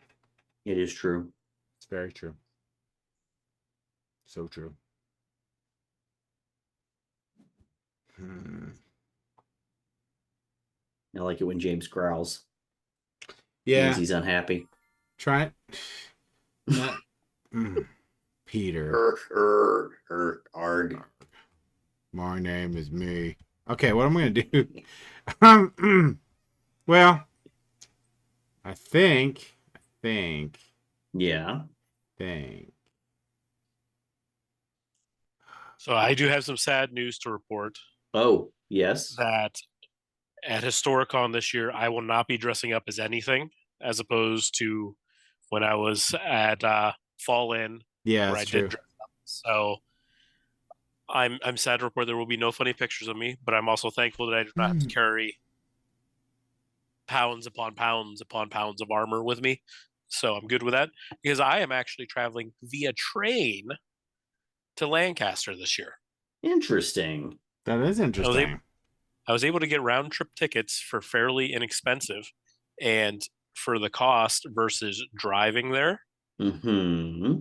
It is true. It's very true. So true. Hmm. I like it when James growls. Means Yeah, he's unhappy. try it. Not Peter. Arg. My name is me. Okay, what am I gonna do? Well, I think, Yeah. think. So I do have some sad news to report Oh, yes. that at Historicon this year, I will not be dressing up as anything as opposed to when I was at Fall In, Yeah, where that's I did true. dress up. So I'm sad to report there will be no funny pictures of me, but I'm also thankful that I do not have to carry pounds upon pounds upon pounds of armor with me. So I'm good with that because I am actually traveling via train to Lancaster this year. Interesting. That is interesting. I was able to get round trip tickets for fairly inexpensive, and for the cost versus driving there, Mm-hmm.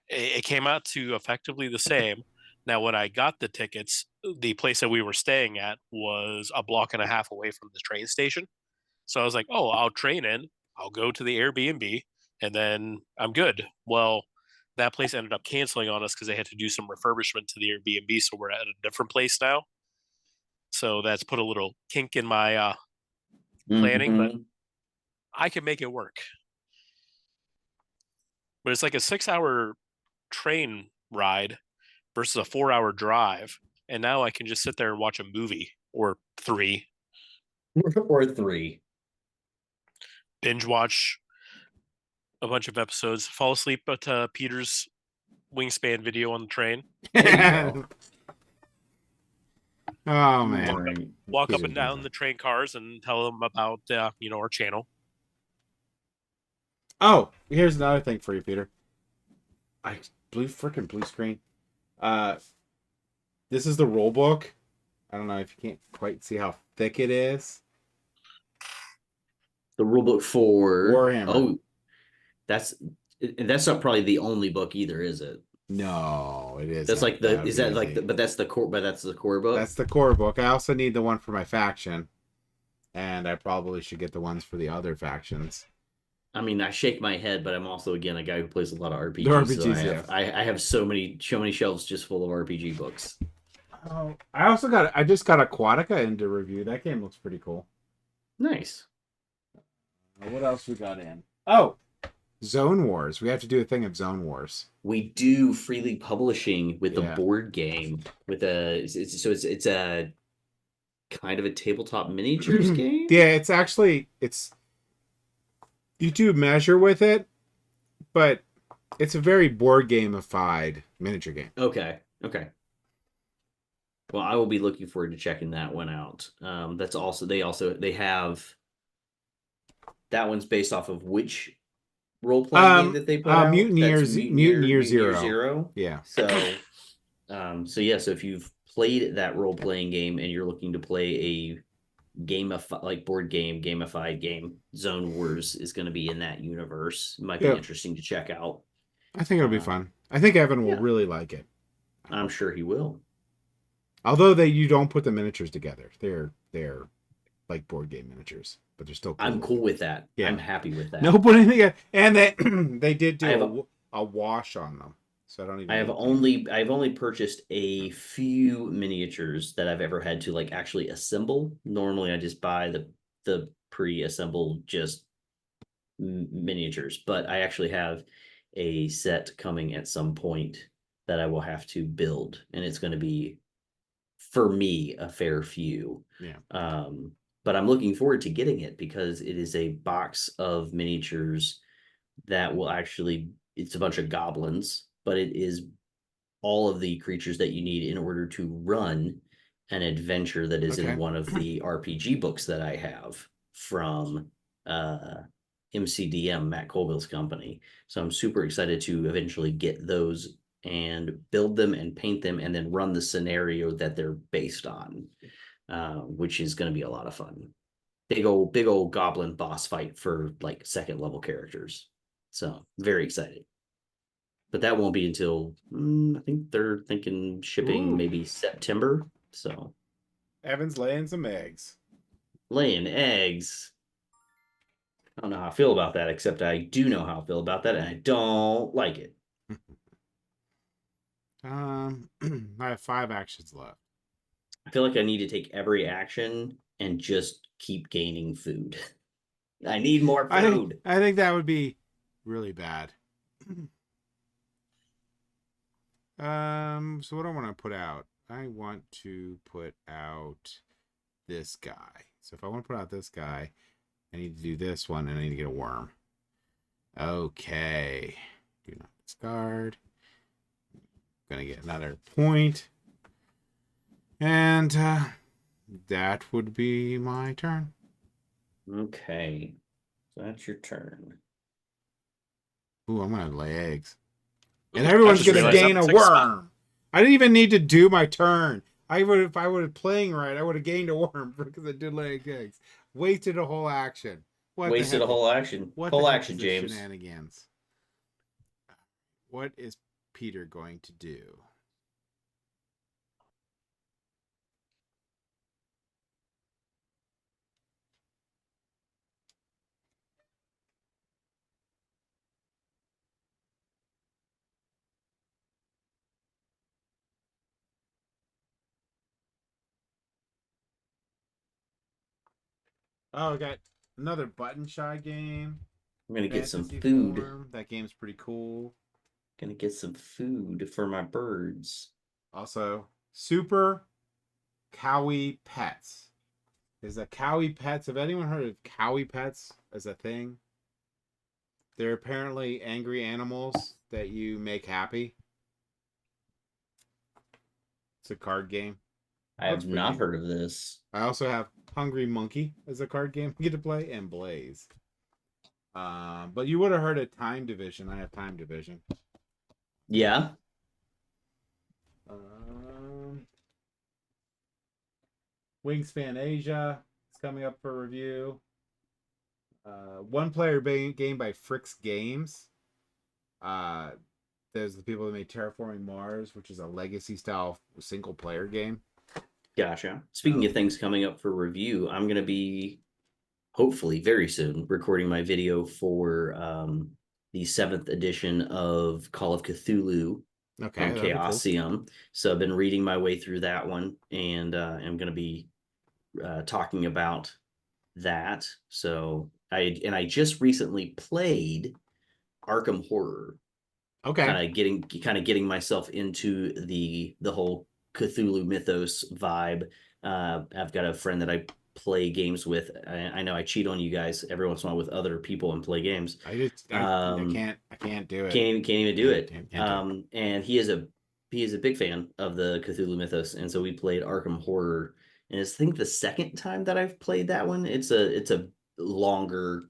it came out to effectively the same. Now, when I got the tickets, the place that we were staying at was a block and a half away from the train station. So I was like, oh, I'll train in, I'll go to the Airbnb, and then I'm good. Well, that place ended up canceling on us because they had to do some refurbishment to the Airbnb. So we're at a different place now. So that's put a little kink in my planning, but Mm-hmm. I can make it work. But it's like a 6 hour train ride versus a 4 hour drive. And now I can just sit there and watch a movie or three, Or three. binge watch a bunch of episodes, fall asleep at Peter's Wingspan video on the train. There you go. Oh Walk man. up, Right. walk up Peter's and down amazing. the train cars and tell them about our channel. Oh, here's another thing for you, Peter. I blue screen. Uh, this is the rule book. I don't know if you can't quite see how thick it is. The rule book for Warhammer. that's that's not probably the only book either, is it? No, it That's isn't. like the That'd is be that like easy. but that's the core book. That's the core book. I also need the one for my faction, and I probably should get the ones for the other factions. I mean, I shake my head, but I'm also again a guy who plays a lot of The RPGs, so RPGs, yeah. I have so many shelves just full of RPG books. Oh, I just got Aquatica into review. That game looks pretty cool. Nice. What else we got in? Oh, Zone Wars. We have to do a thing of Zone Wars. We do Freely Publishing with a Yeah. board game with it's a kind of a tabletop miniatures game. Yeah, it's you do measure with it, but it's a very board gamified miniature game. Okay. Well, I will be looking forward to checking that one out. That's also they have that one's based off of which role playing game that they put out. That's Mutant Year Mutineer Zero. Zero. Yeah. So, so if you've played that role playing game and you're looking to play a board game, gamified game, Zone Wars is going to be in that universe. It might be interesting to check out. I think it'll be fun. I think Evan will really like it. I'm sure he will. Although you don't put the miniatures together. They're like board game miniatures, but they're still cool. I'm cool with that. Yeah. I'm happy with that. No putting together. And they did do a wash on them. So I don't even I've only purchased a few miniatures that I've ever had to like actually assemble. Normally I just buy the pre-assembled just miniatures, but I actually have a set coming at some point that I will have to build, and it's going to be for me a fair few. Yeah. But I'm looking forward to getting it because it is a box of miniatures that will actually, it's a bunch of goblins, but it is all of the creatures that you need in order to run an adventure that is in one of the RPG books that I have from MCDM, Matt Colville's company. So I'm super excited to eventually get those and build them and paint them and then run the scenario that they're based on, which is going to be a lot of fun. big old goblin boss fight for like second level characters. So very excited. But that won't be until I think they're thinking shipping Ooh. maybe September. So Evan's laying some eggs. laying eggs. I don't know how I feel about that, except I do know how I feel about that, and I don't like it. I have 5 actions left. I feel like I need to take every action and just keep gaining food. I need more food. I think that would be really bad. So what do I want to put out? I want to put out this guy. So if I want to put out this guy, I need to do this one, and I need to get a worm. Okay. Do not discard. Gonna get another point. And that would be my turn. Okay. So that's your turn. Ooh, I'm gonna lay eggs. And I everyone's just gonna realized gain that a was like a spot. worm. I didn't even need to do my turn. If I would have playing right, I would have gained a worm because I did lay eggs. Wasted a whole action. What Wasted the a heck? whole action. What Whole the heck action, is this James. shenanigans? What is Peter going to do? Oh, I got another Button Shy game. I'm gonna get some Fantasy food. Form. That game's pretty cool. Gonna get some food for my birds. Also, Super Cowie Pets. Is a Cowie Pets? Have anyone heard of Cowie Pets as a thing? They're apparently angry animals that you make happy. It's a card game. I have not heard of this. I also have Hungry Monkey as a card game you get to play, and Blaze. But you would have heard of Time Division. I have Time Division. Yeah. Wingspan Asia is coming up for review. One player game by Fricks Games. There's the people that made Terraforming Mars, which is a legacy style single player game. Gotcha. Speaking of things coming up for review, I'm going to be hopefully very soon recording my video for the 7th edition of Call of Cthulhu Okay, from Chaosium. So I've been reading my way through that one, and I'm going to be talking about that. So I just recently played Arkham Horror. Okay. Kind of getting myself into the whole Cthulhu mythos vibe. I've got a friend that I play games with. I know I cheat on you guys every once in a while with other people and play games. I can't do it. Can't even do it. And he is a big fan of the Cthulhu mythos, and so we played Arkham Horror. And it's, I think, the second time that I've played that one. It's a longer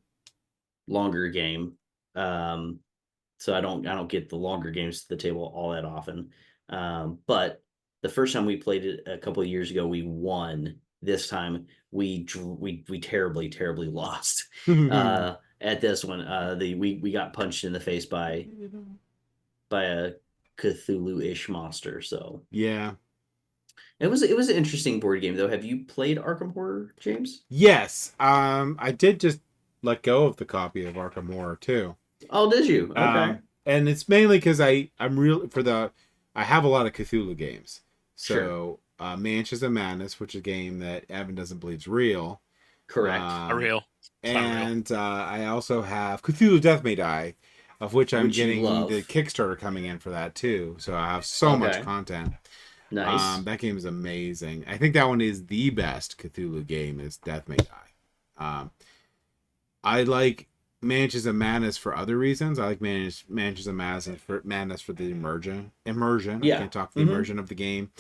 game. So I don't get the longer games to the table all that often. But the first time we played it a couple of years ago, we won. This time we terribly lost at this one. We got punched in the face by a Cthulhu-ish monster. So yeah, it was an interesting board game though. Have you played Arkham Horror, James? yes. I did just let go of the copy of Arkham Horror too. Oh, did you? Okay. And it's mainly because I have a lot of Cthulhu games. So Sure. Mansions of Madness, which is a game that Evan doesn't believe is real. Correct. Not real. And I also have Cthulhu Death May Die, of which I'm getting the Kickstarter coming in for that too. So I have so much content. Nice. That game is amazing. I think that one is the best Cthulhu game. Is Death May Die. I like Mansions of Madness for other reasons. I like Mansions of Madness for the immersion. Yeah. I can't talk the immersion of the game.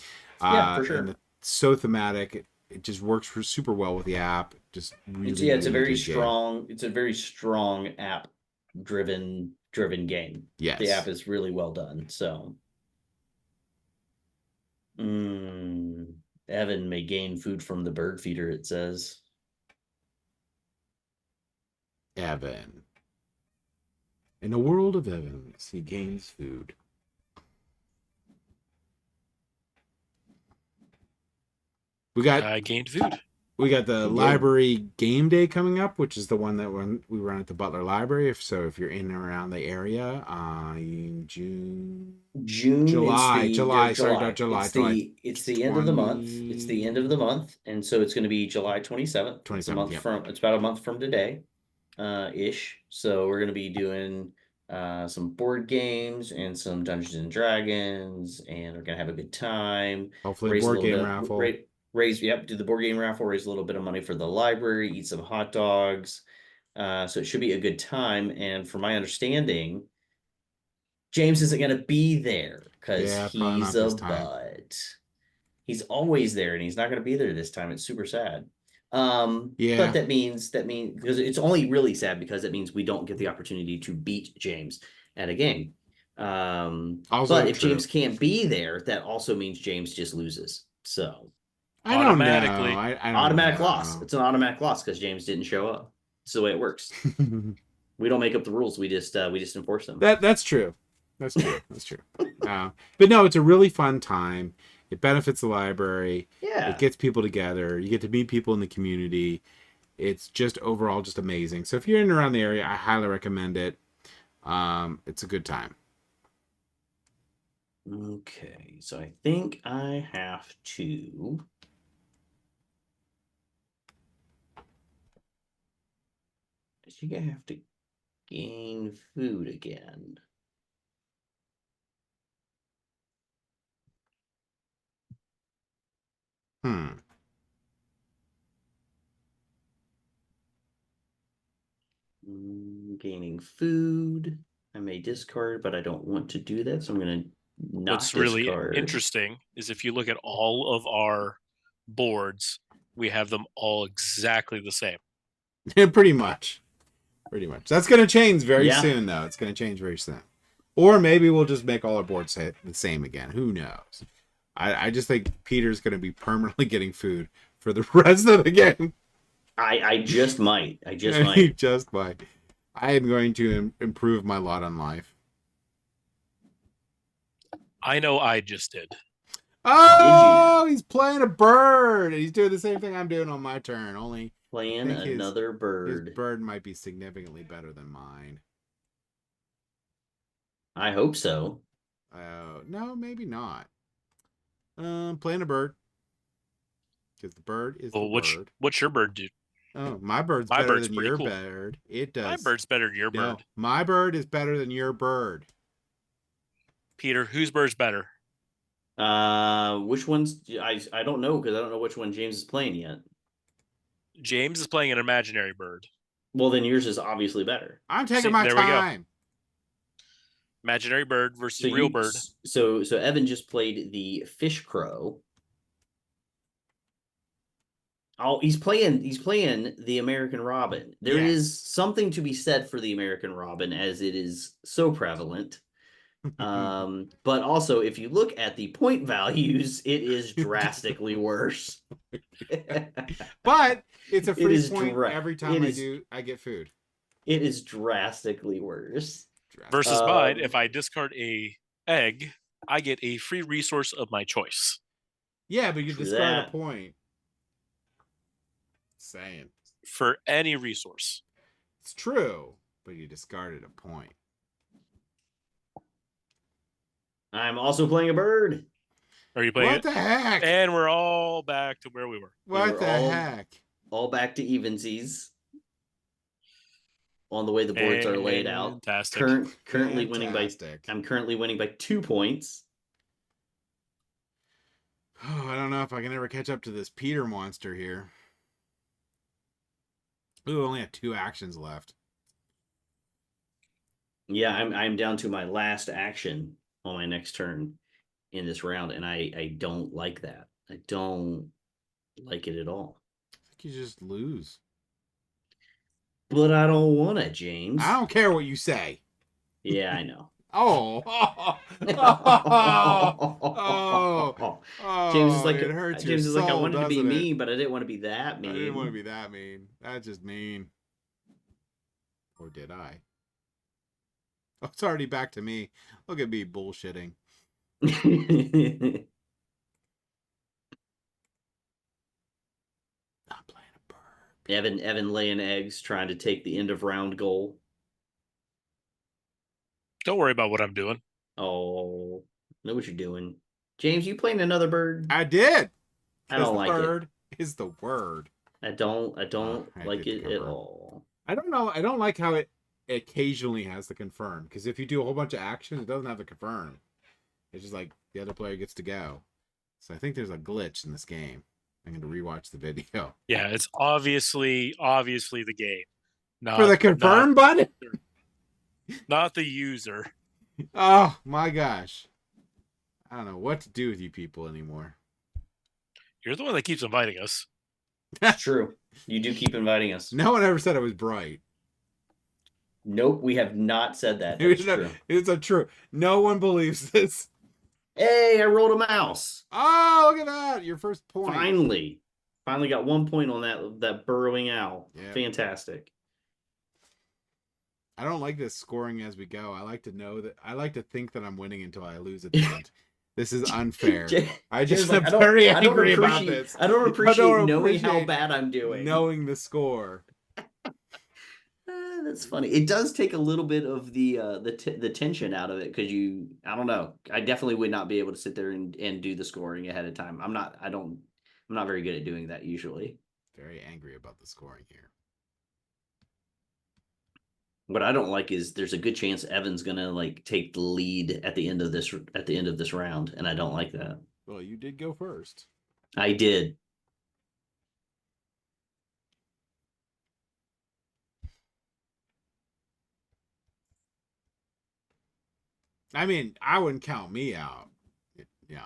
Yeah, for sure. And it's so thematic. It just works super well with the app. Just really, it's a really very good strong. game. It's a very strong app driven game. Yes, the app is really well done. So, Evan may gain food from the bird feeder. It says. Evan. In a world of Evans, he gains food. I gained food. We got the You did. library game day coming up, which is the one that we run at the Butler Library. If you're in and around the area, in June, July. Sorry, not July. It's the end of the month. It's the end of the month, and so it's going to be July 27th. 27th, It's a month yep. it's about a month from today, ish. So we're going to be doing some board games and some Dungeons and Dragons, and we're going to have a good time. Hopefully, a board game raffle. Do the board game raffle, raise a little bit of money for the library, eat some hot dogs. So it should be a good time. And from my understanding, James isn't going to be there because he's a butt. He's always there, and he's not going to be there this time. It's super sad. But that means because it's only really sad because it means we don't get the opportunity to beat James at a game. But if James can't be there, that also means James just loses. So I don't know. Automatic loss. It's an automatic loss because James didn't show up. It's the way it works. We don't make up the rules. We just enforce them. That's true. That's true. But no, it's a really fun time. It benefits the library. Yeah. It gets people together. You get to meet people in the community. It's just overall just amazing. So if you're in and around the area, I highly recommend it. It's a good time. Okay, so I think I have to. I think I have to gain food again. Gaining food. I may discard, but I don't want to do that, so I'm going to not What's discard. really interesting is if you look at all of our boards, we have them all exactly the same. Pretty much. That's going to change very soon, though. It's going to change very soon. Or maybe we'll just make all our boards the same again. Who knows? I just think Peter's going to be permanently getting food for the rest of the game. I just might. He just might. I am going to improve my lot on life. I know I just did. Oh, he's playing a bird. He's doing the same thing I'm doing on my turn. Only playing another bird. His bird might be significantly better than mine. I hope so. No, maybe not. Playing a bird. Because the bird is the bird. What's your bird do? Oh, my bird's better than your bird. It does. My bird's better than your bird. My bird is better than your bird. Peter, whose bird's better? Which one's I don't know because I don't know which one James is playing yet. James is playing an imaginary bird. Well, then yours is obviously better. I'm taking my time. Imaginary bird versus real bird. So Evan just played the fish crow. Oh, he's playing the American robin. There is something to be said for the American robin as it is so prevalent. But also if you look at the point values, it is drastically worse. But it's a free point every time I get food. It is drastically worse. Versus mine, if I discard a egg, I get a free resource of my choice. Yeah, but you discard a point. Saying. For any resource. It's true, but you discarded a point. I'm also playing a bird. Are you playing What the heck? And we're all back to where we were. What the heck? All back to evensies. On the way the boards are laid out. Fantastic. Currently winning by I'm currently winning by 2 points. Oh, I don't know if I can ever catch up to this Peter monster here. Ooh, only have 2 actions left. Yeah, I'm down to my last action on my next turn in this round, and I don't like that. I don't like it at all. I think you just lose. But I don't want to, James. I don't care what you say. Yeah, I know. James is like, it hurts James is soul, like, I wanted to be it? mean, but I didn't want to be that mean. I didn't want to be that mean. That's just mean. Or did I? Oh, it's already back to me. Look at me bullshitting. Not playing a bird. Evan laying eggs, trying to take the end of round goal. Don't worry about what I'm doing. Oh, know what you're doing. James, you playing another bird? I did. I Because don't the like it. bird is the word. I don't I like did it at confirm. all. I don't know. I don't like how it occasionally has the confirm. Because if you do a whole bunch of actions, it doesn't have the confirm. It's just like the other player gets to go. So I think there's a glitch in this game. I'm going to rewatch the video. Yeah, it's obviously the game, For the confirm button? not the user. Oh my gosh. I don't know what to do with you people anymore. You're the one that keeps inviting us. It's true. You do keep inviting us. No one ever said I was bright. Nope, we have not said that. That's true. It's a true. No one believes this. Hey, I rolled a mouse. Oh, look at that. Your first point. Finally got 1 point on that burrowing owl. Yep. Fantastic. I don't like this scoring as we go. I like to think that I'm winning until I lose at the end. This is unfair. I just am very angry about this. I don't appreciate knowing how bad I'm doing. Knowing the score. That's funny. It does take a little bit of the tension out of it because I don't know. I definitely would not be able to sit there and do the scoring ahead of time. I'm not very good at doing that usually. Very angry about the scoring here. What I don't like is there's a good chance Evan's gonna take the lead at the end of this round, and I don't like that. Well, you did go first. I did. I mean, I wouldn't count me out. Yeah,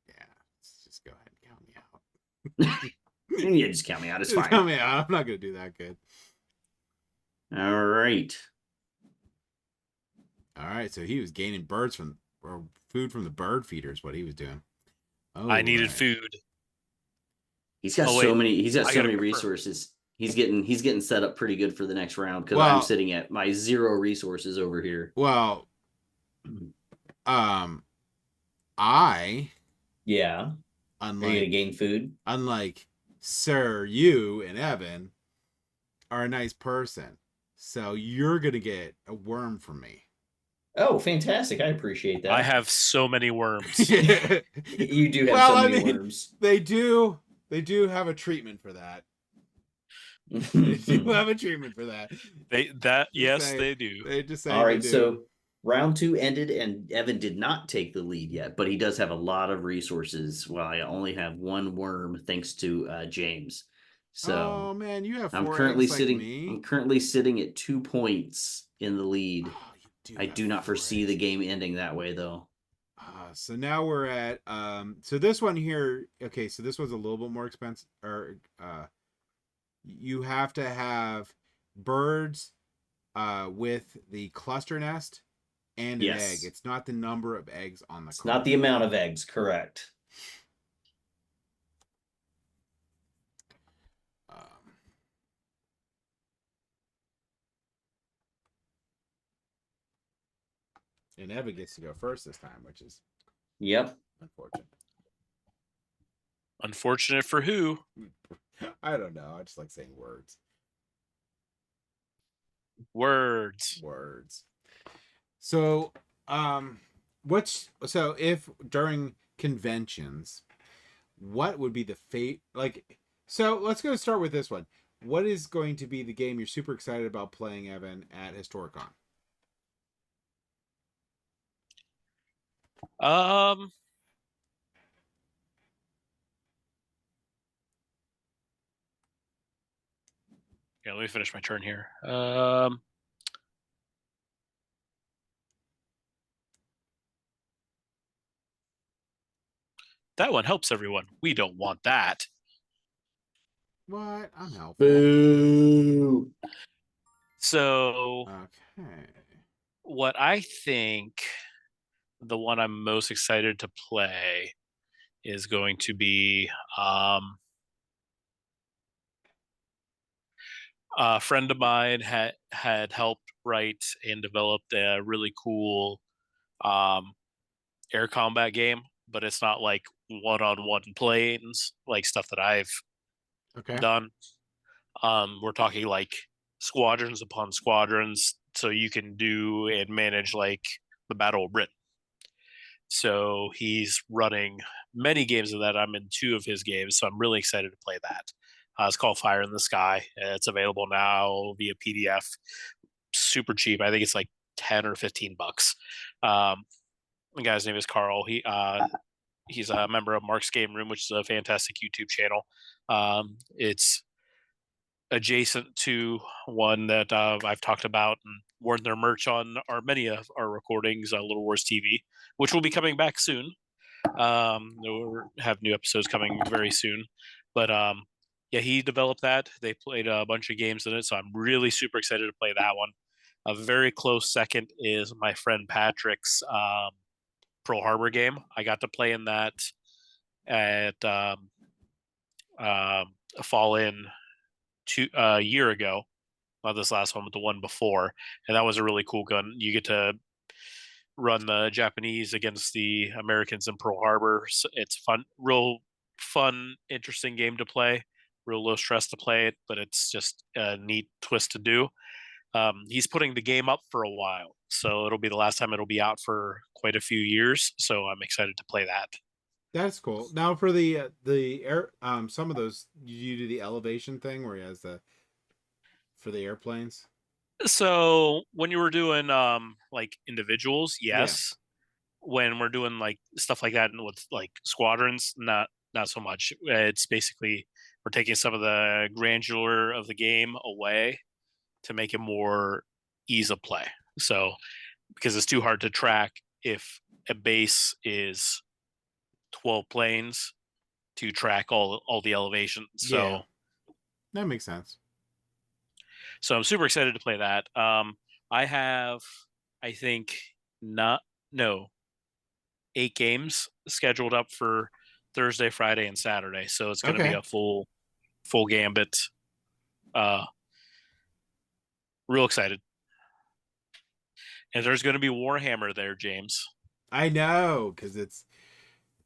let's just go ahead and count me out. You just count me out. It's fine. Count me out. I'm not gonna do that good. All right. So he was gaining food from the bird feeders. What he was doing. Oh, I needed food. He's got so many resources. He's getting set up pretty good for the next round because I'm sitting at my 0 resources over here. Well, yeah. Are you gonna gain food? Unlike Sir, you and Evan are a nice person, so you're gonna get a worm from me. Oh, fantastic! I appreciate that. I have so many worms. You do have so many worms. They do have a treatment for that. They do have a treatment for that. They do. They just say. All right, so round 2 ended, and Evan did not take the lead yet, but he does have a lot of resources. While I only have 1 worm, thanks to James. So, oh man, you have 4 I'm currently eggs sitting. Like me. I'm currently sitting at 2 points in the lead. Oh, I do not foresee the game ending that way, though. So now we're at so this one here. Okay, so this one's a little bit more expensive. Or you have to have birds with the cluster nest and an egg. It's not the number of eggs on the. It's not the amount of eggs, correct? And Evan gets to go first this time, which is unfortunate. Unfortunate for who? I don't know. I just like saying words. Words. So, if during conventions, what would be the fate like? So let's go start with this one. What is going to be the game you're super excited about playing, Evan, at Historicon? Yeah, let me finish my turn here. That one helps everyone. We don't want that. What? I'm helpful. Boo. So, okay. What I think the one I'm most excited to play is going to be A friend of mine had helped write and developed a really cool um, air combat game, but it's not like one-on-one planes like stuff that I've Okay. done. We're talking like squadrons upon squadrons, so you can do and manage like the Battle of Britain. So he's running many games of that. I'm in 2 of his games, so I'm really excited to play that. It's called Fire in the Sky. It's available now via PDF, super cheap. I think it's like 10 or 15 bucks. The guy's name is Carl. He's a member of Mark's Game Room, which is a fantastic YouTube channel. It's adjacent to one that I've talked about and worn their merch on many of our recordings, Little Wars TV, which will be coming back soon. We'll have new episodes coming very soon. But yeah, he developed that. They played a bunch of games in it, so I'm really super excited to play that one. A very close second is my friend Patrick's Pearl Harbor game. I got to play in that at a Fall In a year ago. Not this last one, but the one before, and that was a really cool gun. You get to run the Japanese against the Americans in Pearl Harbor. So it's fun, real fun, interesting game to play. Real low stress to play it, but it's just a neat twist to do. He's putting the game up for a while, so it'll be the last time it'll be out for quite a few years. So I'm excited to play that. That's cool. Now for the air, some of those you do the elevation thing where he has the for the airplanes. So when you were doing like individuals, Yeah. yes. When we're doing like stuff like that and with like squadrons, not so much. It's basically we're taking some of the grandeur of the game away to make it more ease of play. So because it's too hard to track if a base is 12 planes to track all the elevations. Yeah. That makes sense. So I'm super excited to play that. I have, I think, not no 8 games scheduled up for Thursday, Friday, and Saturday. So it's going to be Okay. a full gambit. Real excited. And there's going to be Warhammer there, James. I know, because it's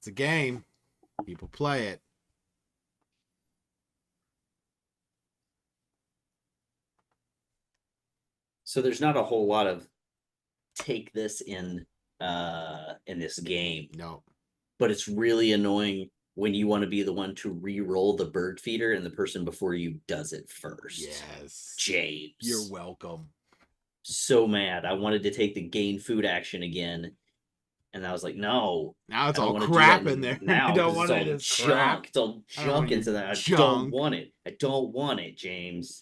a game. People play it. So there's not a whole lot of take this in this game. No. But it's really annoying when you want to be the one to re-roll the bird feeder and the person before you does it first. Yes. James. You're welcome. So mad. I wanted to take the gain food action again. And I was like, no. Now it's I don't all want to crap do that in there. now. I don't It's want all it as junk. crap. It's all I don't want junk into your that. I junk. don't want it. I don't want it, James.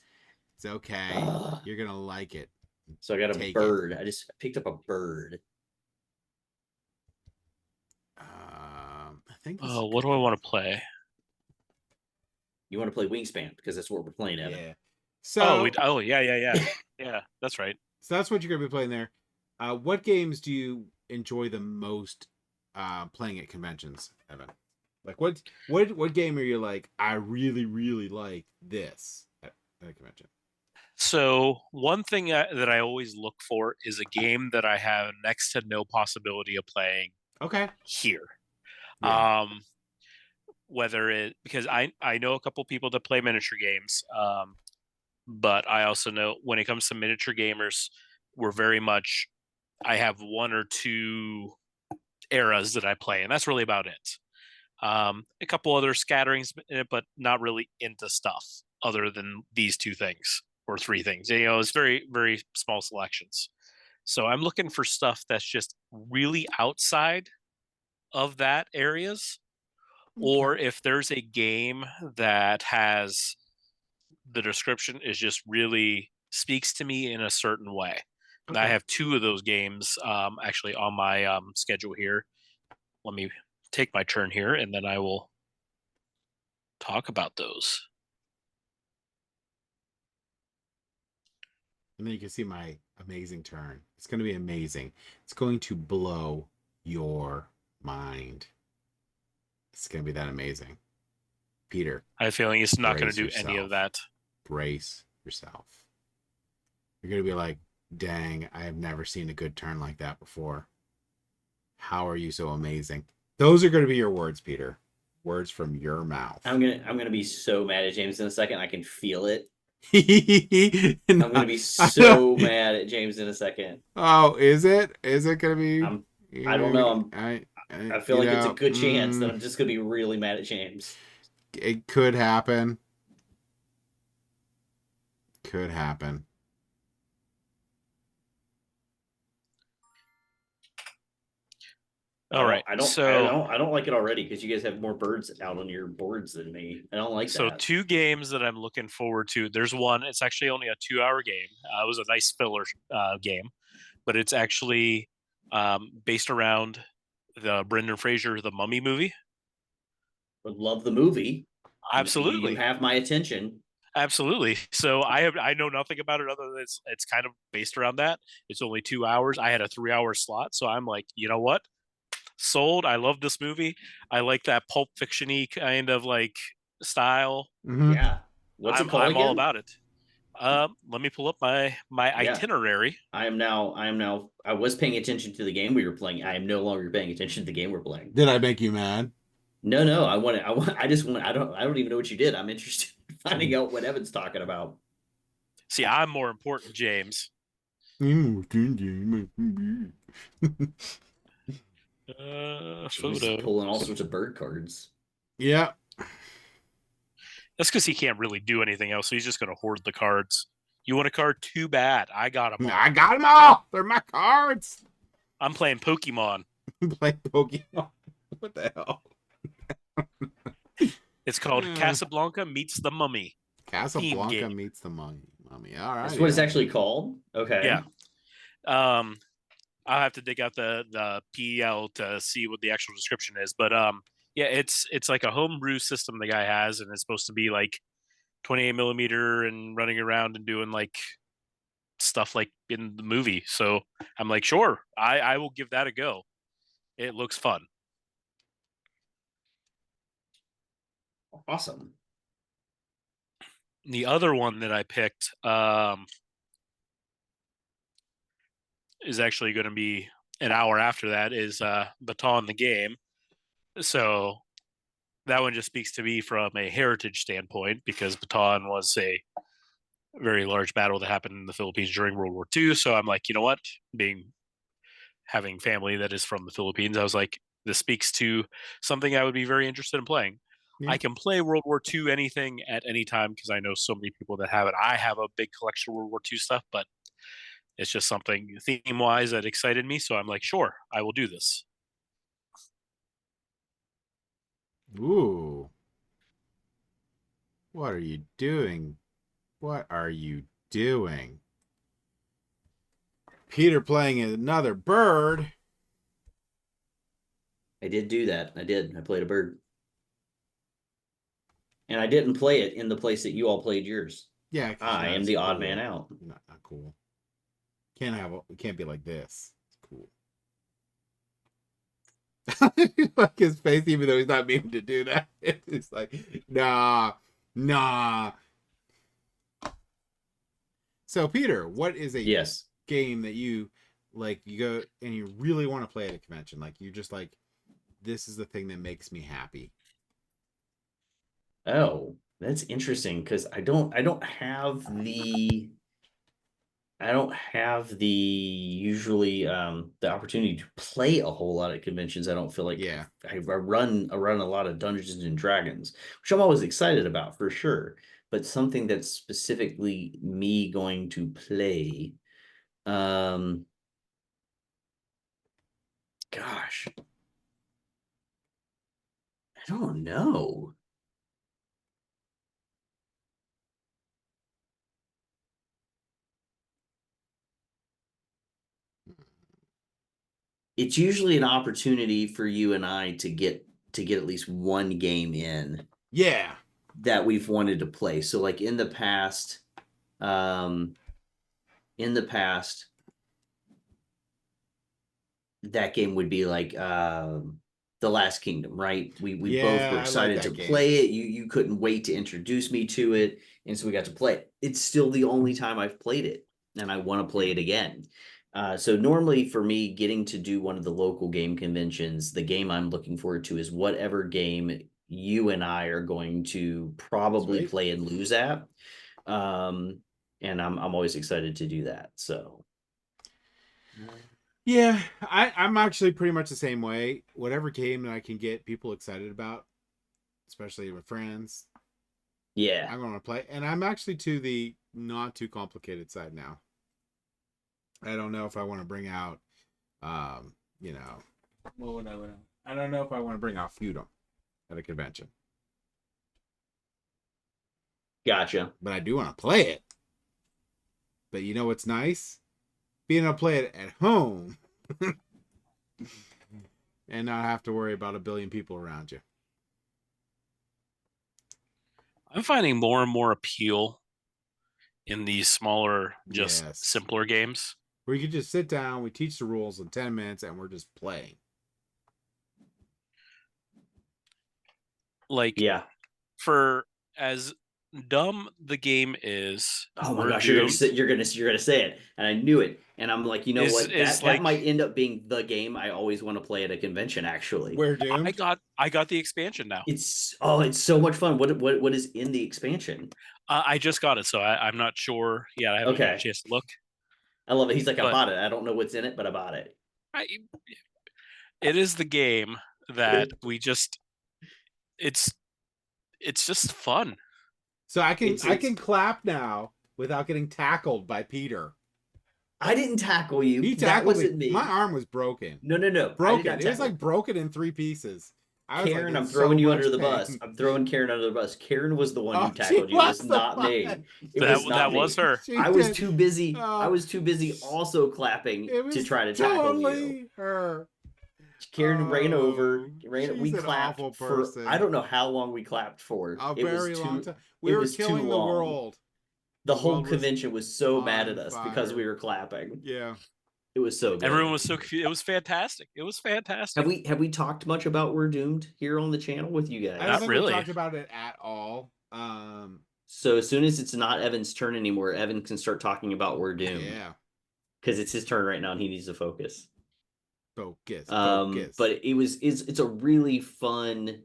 It's okay. Ugh. You're gonna like it. So I got a Take bird. I just picked up a bird. I think. Oh, what do I want to play? You want to play Wingspan because that's what we're playing, Evan. Yeah. So. Yeah. That's right. So that's what you're gonna be playing there. What games do you enjoy the most playing at conventions, Evan? Like what game are you like? I really like this at a convention. So one thing that I always look for is a game that I have next to no possibility of playing. Okay. Here. Yeah. Whether it because I know a couple people that play miniature games, but I also know when it comes to miniature gamers, we're very much. I have 1 or 2 eras that I play, and that's really about it. A couple other scatterings in it, but not really into stuff other than these 2 things or 3 things. You know, it's very, very small selections. So I'm looking for stuff that's just really outside of that areas. Or if there's a game that has the description is just really speaks to me in a certain way. And I have 2 of those games actually on my schedule here. Let me take my turn here, and then I will talk about those. And then you can see my amazing turn. It's going to be amazing. It's going to blow your mind. It's going to be that amazing. Peter. I have a feeling it's not going to do yourself. any of that. Brace yourself. You're going to be like, dang, I have never seen a good turn like that before. How are you so amazing? Those are going to be your words, Peter. Words from your mouth. I'm gonna be so mad at James in a second. I can feel it. I'm I'm gonna be so mad at James in a second. Oh, is it? Is it gonna be? I don't know. I feel You like it's a know, good chance that I'm just gonna be really mad at James. it could happen. Could happen. All right. I don't like it already because you guys have more birds out on your boards than me. I don't like So that. 2 games that I'm looking forward to. There's one. It's actually only a 2-hour game. It was a nice filler game, but it's actually based around the Brendan Fraser The Mummy movie. Would love the movie. Absolutely. You have my attention. Absolutely. So I know nothing about it other than it's kind of based around that. It's only 2 hours. I had a 3-hour slot, so I'm like, you know what? Sold. I love this movie. I like that Pulp Fiction-y kind of like style. Mm-hmm. Yeah. What's it called I'm again? all about it. Let me pull up my itinerary. I was paying attention to the game we were playing. I am no longer paying attention to the game we're playing. Did I make you mad? No. I just want. I don't even know what you did. I'm interested in finding out what Evan's talking about. See, I'm more important, James. He's Photo. pulling all sorts of bird cards. Yeah. That's because he can't really do anything else. So he's just going to hoard the cards. You want a card? Too bad. I got them all. I got them all. They're my cards. I'm playing Pokemon. Play Pokemon. What the hell? It's called Casablanca Meets the Mummy. Casablanca meets the mummy. All right. That's what it's actually called. Okay. Yeah. I'll have to dig out the PL to see what the actual description is, but yeah, it's like a homebrew system the guy has, and it's supposed to be like 28 millimeter and running around and doing like stuff like in the movie. So I'm like, sure, I will give that a go. It looks fun. Awesome. The other one that I picked is actually going to be an hour after that is Baton the Game. So that one just speaks to me from a heritage standpoint because Baton was a very large battle that happened in the Philippines during World War II. So I'm like, you know what? Having family that is from the Philippines, I was like, this speaks to something I would be very interested in playing. Yeah. I can play World War II anything at any time because I know so many people that have it. I have a big collection of World War II stuff, but it's just something theme-wise that excited me. So I'm like, sure, I will do this. Ooh. What are you doing? What are you doing? Peter playing another bird. I did do that. I did. I played a bird. And I didn't play it in the place that you all played yours. Yeah. I am the odd man out. Not cool. Can't be like this. It's cool. Like his face, even though he's not meaning to do that. It's like, nah. So, Peter, what is a game that you like? You go and you really want to play at a convention. Like you just like, this is the thing that makes me happy. Oh, that's interesting because I don't have the usually the opportunity to play a whole lot at conventions. I don't feel like I run a lot of Dungeons and Dragons, which I'm always excited about for sure. But something that's specifically me going to play, gosh, I don't know. It's usually an opportunity for you and I to get at least one game in. Yeah. That we've wanted to play. So like in the past, that game would be like The Last Kingdom, right? We both Yeah, were I like excited that to game. play it. You couldn't wait to introduce me to it, and so we got to play it. It's still the only time I've played it, and I want to play it again. So normally for me, getting to do one of the local game conventions, the game I'm looking forward to is whatever game you and I are going to probably Sweet. play and lose at. And I'm always excited to do that. So Yeah, I'm actually pretty much the same way. Whatever game that I can get people excited about, especially with friends, yeah. I'm going to play. And I'm actually to the not too complicated side now. I don't know if I want to bring out, you know, what would I want? I don't know if I want to bring out feudal at a convention, Gotcha. but I do want to play it. But you know what's nice? Being able to play it at home and not have to worry about a billion people around you. I'm finding more and more appeal in these smaller, just Yes. simpler games. Where you can just sit down, we teach the rules in 10 minutes, and we're just playing. Like, Yeah. for as dumb the game is, Oh my We're gosh, Doomed you're gonna say it, and I knew it, and I'm like, you know what, is that like, might end up being the game I always want to play at a convention. Actually, We're doomed. I got the expansion now. it's so much fun. What is in the expansion? I just got it, so I'm not sure yet. I haven't had a Okay, chance to look. I love it. He's like, I But bought it. I don't know what's in it, but I bought it. It is the game that we just it's just fun. So I can clap now without getting tackled by Peter. I didn't tackle you. He That tackled wasn't me. My arm was broken. No. Broken. It was like broken in 3 pieces. Karen, I'm throwing you under the bus. I'm throwing Karen under the bus. Karen was the one who tackled you. It was not me. It was not That me. was her. I was too busy. I was too busy also clapping to try to tackle you. Her. Karen ran over. We an clapped awful for person. I don't know how long we clapped for. A It was very long time. It We were was too killing the long. world. The The whole world was convention was so mad on at us because fire. we were clapping. Yeah. It was so good. Everyone was so confused. It was fantastic. It was fantastic. Have we talked much about We're Doomed here on the channel with you guys? I don't Not think really. we talked about it at all. So as soon as it's not Evan's turn anymore, Evan can start talking about We're Doomed. Yeah. Because it's his turn right now and he needs to focus. Focus. But it's a really fun,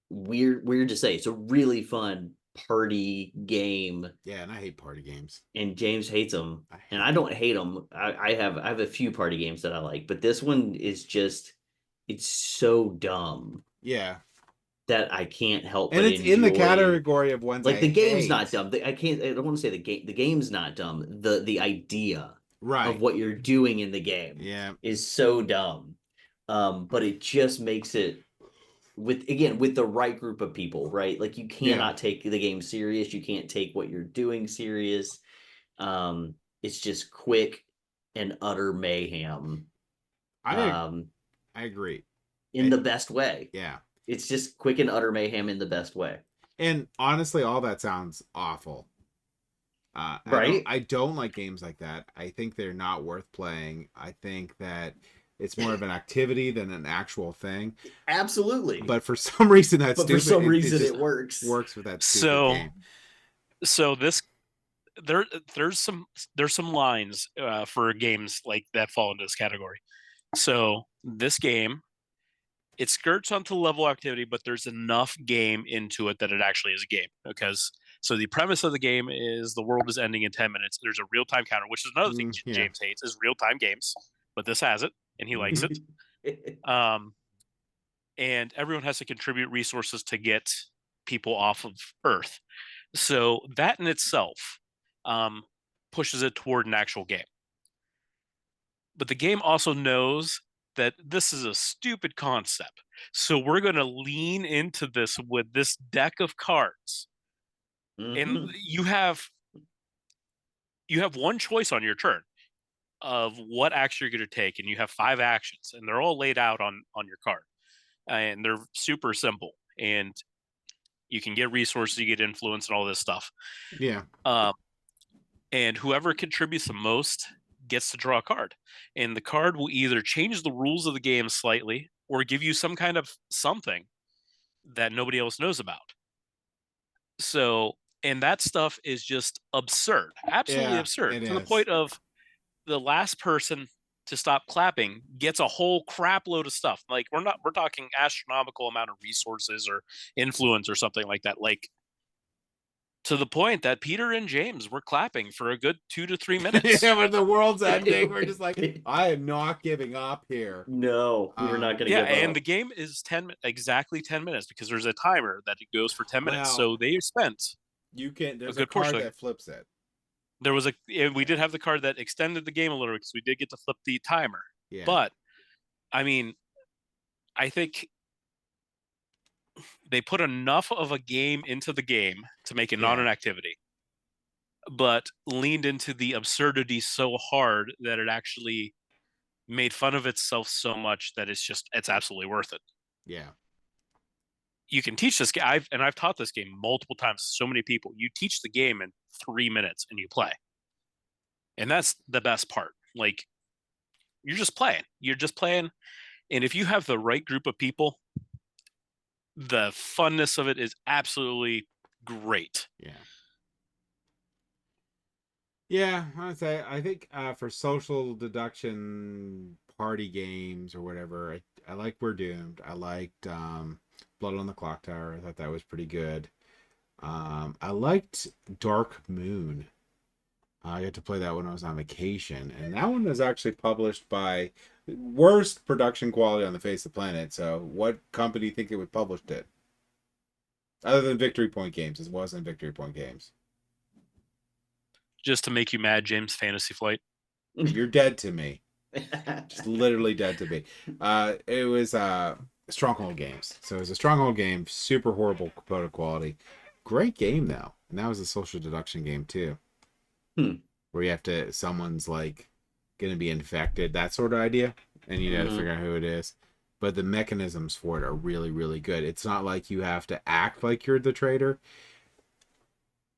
weird to say. It's a really fun party game. Yeah, and I hate party games. And James hates them, and I don't hate them. I have a few party games that I like, but this one is just, it's so dumb. Yeah. That I can't help and but it's in the category of ones like I the game's hate. not dumb. I don't want to say the game's not dumb. The idea right of what you're doing in the game is so dumb. But it just makes it with the right group of people, right? Like you cannot take the game serious. You can't take what you're doing serious. It's just quick and utter mayhem. I agree. In the best way. Yeah. It's just quick and utter mayhem in the best way. And honestly, all that sounds awful. Right? I don't like games like that. I think they're not worth playing. I think that it's more of an activity than an actual thing. Absolutely. But for some reason that's stupid. For some reason it works. Works with that stupid game. So this there's some lines for games like that fall into this category. So this game, it skirts onto level activity, but there's enough game into it that it actually is a game. Because so the premise of the game is the world is ending in 10 minutes. There's a real-time counter, which is another thing James hates, is real-time games. But this has it, and he likes it. And everyone has to contribute resources to get people off of Earth. So that in itself pushes it toward an actual game. But the game also knows that this is a stupid concept. So we're going to lean into this with this deck of cards. And you have one choice on your turn of what action you're going to take, and you have 5 actions, and they're all laid out on your card. And they're super simple. And you can get resources, you get influence, and all this stuff. Yeah. And whoever contributes the most gets to draw a card. And the card will either change the rules of the game slightly, or give you some kind of something that nobody else knows about. So, and that stuff is just absurd, absolutely Yeah, absurd, it to the is. point of the last person to stop clapping gets a whole crap load of stuff. Like we're talking astronomical amount of resources or influence or something like that. Like to the point that Peter and James were clapping for a good 2 to 3 minutes. Yeah, when the world's ending, we're just like, I am not giving up here. No, we're not going to Yeah, give and up. the game is exactly 10 minutes because there's a timer that it goes for 10 minutes. Well, So they spent a there's a good portion card of that flips it. There was we did have the card that extended the game a little because we did get to flip the timer. Yeah. But I mean, I think they put enough of a game into the game to make it not an activity, but leaned into the absurdity so hard that it actually made fun of itself so much that it's absolutely worth it. Yeah. You can teach this game. I've taught this game multiple times to so many people. You teach the game in 3 minutes and you play. And that's the best part. Like you're just playing. And if you have the right group of people, the funness of it is absolutely great. Yeah. Yeah, I think for social deduction party games or whatever, I like We're Doomed. I liked Blood on the Clock Tower. I thought that was pretty good. I liked Dark Moon. I got to play that when I was on vacation, and that one was actually published by worst production quality on the face of the planet. So, what company do you think it would published it? Other than Victory Point Games, it wasn't Victory Point Games. Just to make you mad, James, Fantasy Flight. You're dead to me. Just literally dead to me. It was Stronghold Games. So it was a Stronghold game, super horrible photo quality. Great game though. And that was a social deduction game too. Where you have to, someone's like gonna be infected, that sort of idea. And you gotta figure out who it is. But the mechanisms for it are really, really good. It's not like you have to act like you're the traitor.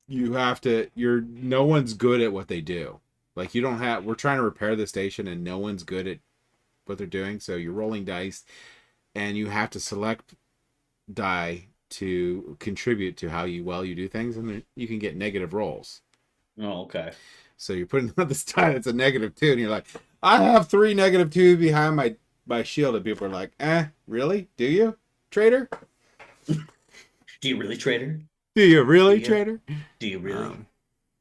No one's good at what they do. Like we're trying to repair the station and no one's good at what they're doing. So you're rolling dice and you have to select die to contribute to how well you do things. And you can get negative rolls. Oh, okay. So you're putting on this die that's a -2 and you're like, I have 3 -2 behind my shield. And people are like, really? Do you, traitor? Do you really, traitor? Do you really, traitor? Do you really?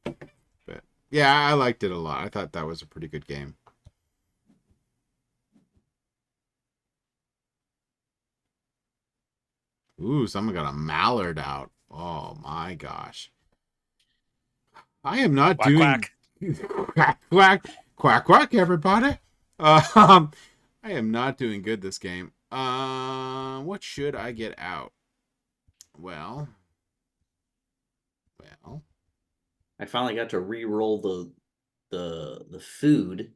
But yeah, I liked it a lot. I thought that was a pretty good game. Ooh, someone got a mallard out. Oh my gosh. I am not Quack, doing quack. quack quack quack everybody. I am not doing good this game. What should I get out? Well, I finally got to re-roll the food,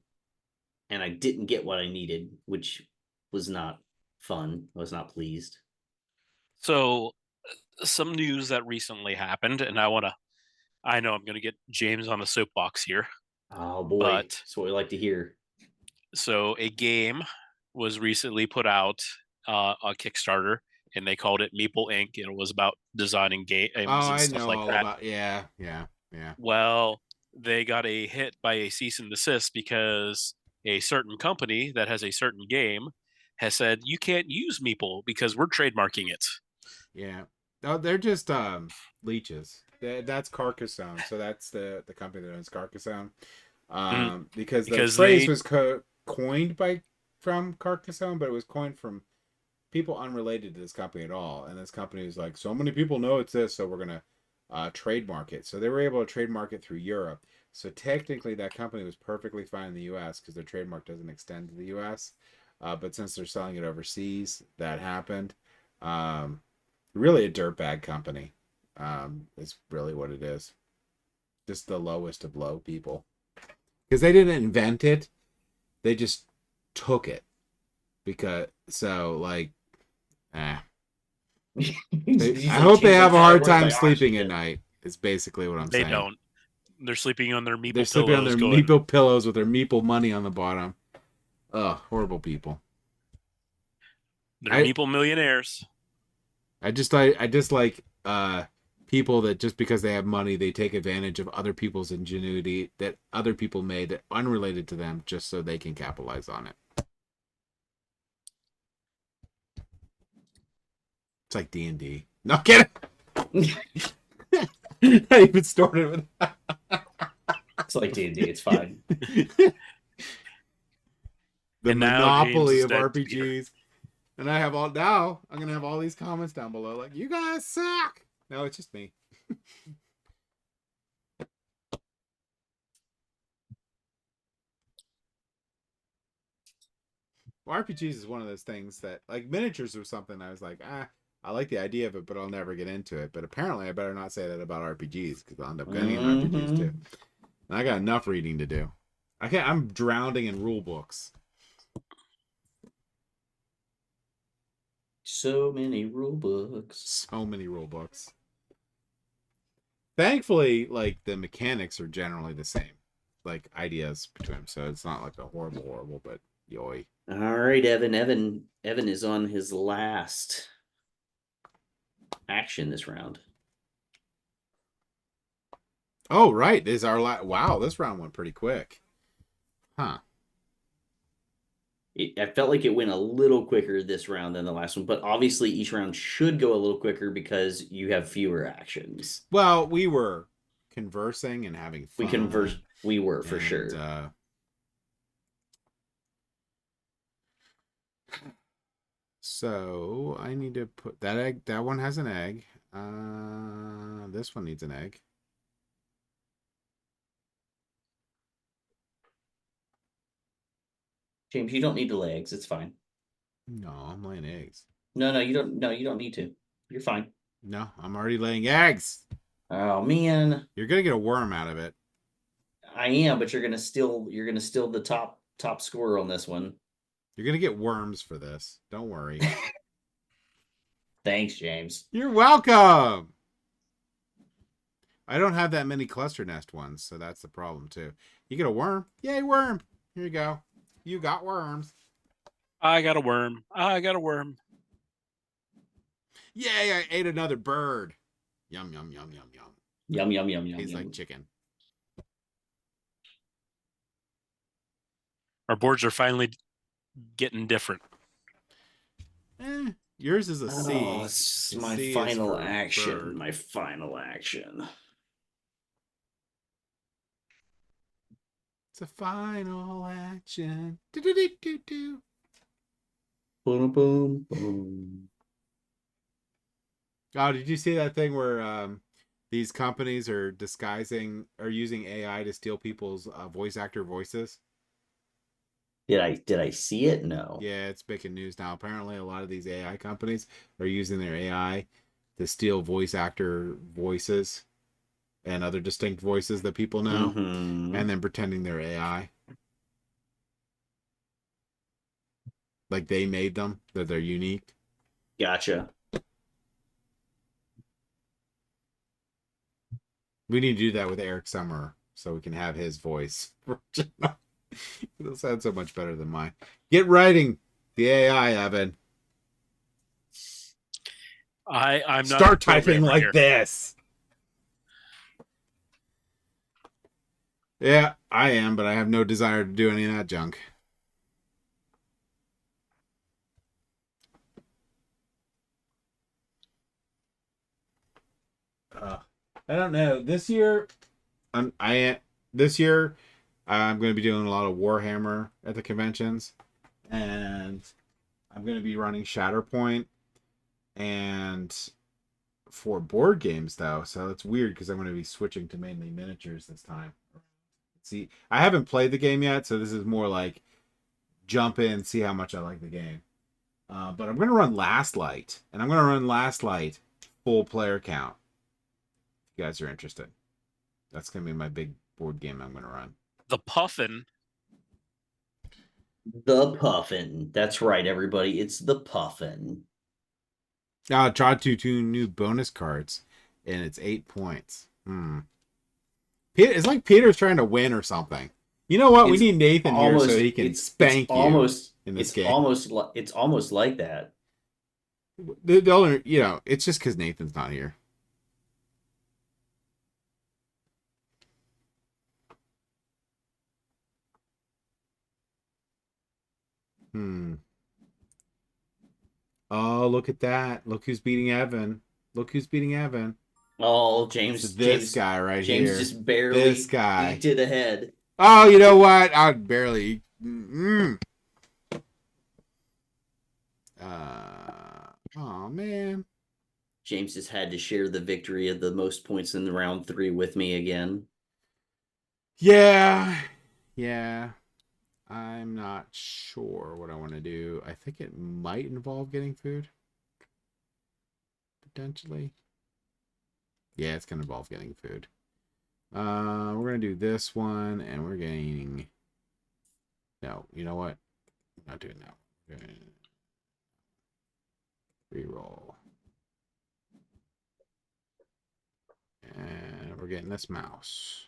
and I didn't get what I needed, which was not fun. I was not pleased. So, some news that recently happened, and I know I'm going to get James on a soapbox here. Oh boy, but that's what we like to hear. So a game was recently put out on Kickstarter, and they called it Meeple Inc. and it was about designing games and stuff like that. About yeah. Well, they got a hit by a cease and desist because a certain company that has a certain game has said you can't use Meeple because we're trademarking it. Yeah. Oh, they're just leeches. That's Carcassonne. So that's the company that owns Carcassonne. Because the phrase was coined from Carcassonne, but it was coined from people unrelated to this company at all. And this company was like, so many people know it's this, so we're gonna trademark it. So they were able to trademark it through Europe. So technically, that company was perfectly fine in the U.S. because their trademark doesn't extend to the U.S. But since they're selling it overseas, that happened. Really a dirtbag company. Is really what it is. Just the lowest of low people. Because they didn't invent it. They just took it. I hope they have a hard time sleeping at night. Is basically what I'm saying. They don't. They're sleeping on their meeple pillows. They're sleeping on their meeple pillows with their meeple money on the bottom. Ugh, horrible people. They're meeple millionaires. I dislike people that just because they have money, they take advantage of other people's ingenuity that other people made that unrelated to them just so they can capitalize on it. It's like D&D. No, get it. I even started with that. It's like D&D. It's fine. The And now monopoly James is of dead to RPGs. And I have all now. I'm gonna have all these comments down below, like you guys suck. No, it's just me. Well, RPGs is one of those things that, like, miniatures or something. I was like, I like the idea of it, but I'll never get into it. But apparently, I better not say that about RPGs because I'll end up getting in RPGs too. And I got enough reading to do. I'm drowning in rule books. So many rule books. So many rule books. Thankfully, like, the mechanics are generally the same, like ideas between them. So it's not like a horrible, but yoy. All right, Evan. Evan is on his last action this round. Oh, right. This is our last. Wow, this round went pretty quick. Huh. I felt like it went a little quicker this round than the last one, but obviously each round should go a little quicker because you have fewer actions. Well, we were conversing and having fun. We were for sure. So I need to put that egg. That one has an egg. This one needs an egg. James, you don't need to lay eggs. It's fine. No, I'm laying eggs. No, you don't. No, you don't need to. You're fine. No, I'm already laying eggs. Oh man, you're gonna get a worm out of it. I am, but you're gonna steal the top scorer on this one. You're gonna get worms for this. Don't worry. Thanks, James. You're welcome. I don't have that many cluster nest ones, so that's the problem too. You get a worm? Yay, worm! Here you go. You got worms. I got a worm. I got a worm. Yay, I ate another bird. Yum, yum, yum, yum, yum. Yum, yum, yum, yum. Tastes like chicken. Our boards are finally getting different. Yours is a C. Oh, it's my final action. Bird. My final action. It's a final action. Do-do-do-do-do. Boom, boom, boom. Oh, did you see that thing where these companies are using AI to steal people's voice actor voices? Did I see it? No. Yeah, it's making news now. Apparently, a lot of these AI companies are using their AI to steal voice actor voices and other distinct voices that people know, and then pretending they're AI. Like they made them, that they're unique. Gotcha. We need to do that with Eric Summer so we can have his voice. It'll sound so much better than mine. Get writing the AI, Evan. I'm not start typing like this. Yeah, I am, but I have no desire to do any of that junk. I don't know. This year, I'm going to be doing a lot of Warhammer at the conventions, and I'm going to be running Shatterpoint, and for board games though, so it's weird because I'm going to be switching to mainly miniatures this time. See, I haven't played the game yet, so this is more like jump in, see how much I like the game. But I'm going to run Last Light, and I'm going to run Last Light full player count. If you guys are interested, that's going to be my big board game I'm going to run. The Puffin. The Puffin. That's right, everybody. It's the Puffin. Draw two new bonus cards, and it's 8 points. It's like Peter's trying to win or something. You know what? We need Nathan here so he can spank you in this game. It's almost like that. The only, it's just because Nathan's not here. Hmm. Oh, look at that. Look who's beating Evan. Look who's beating Evan. Oh, It's this guy right James here. just This barely guy. eked it ahead. Oh, you know what? I'd barely. Mm-mm. Oh, man. James just had to share the victory of the most points in the round 3 with me again. Yeah. Yeah. I'm not sure what I want to do. I think it might involve getting food. Potentially. Yeah, it's going to involve getting food. We're going to do this one, and we're getting... No, you know what? I'm not doing that. We're going to reroll. And we're getting this mouse.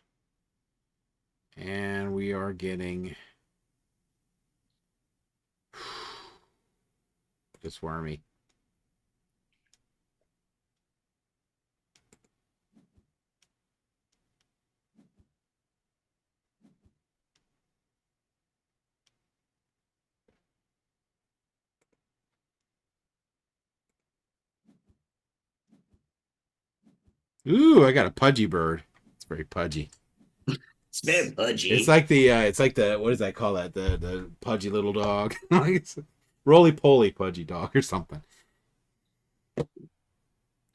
And we are getting... this wormy. Ooh, I got a pudgy bird. It's very pudgy. It's very pudgy. It's like the what does that call that? The pudgy little dog. Roly poly pudgy dog or something. Too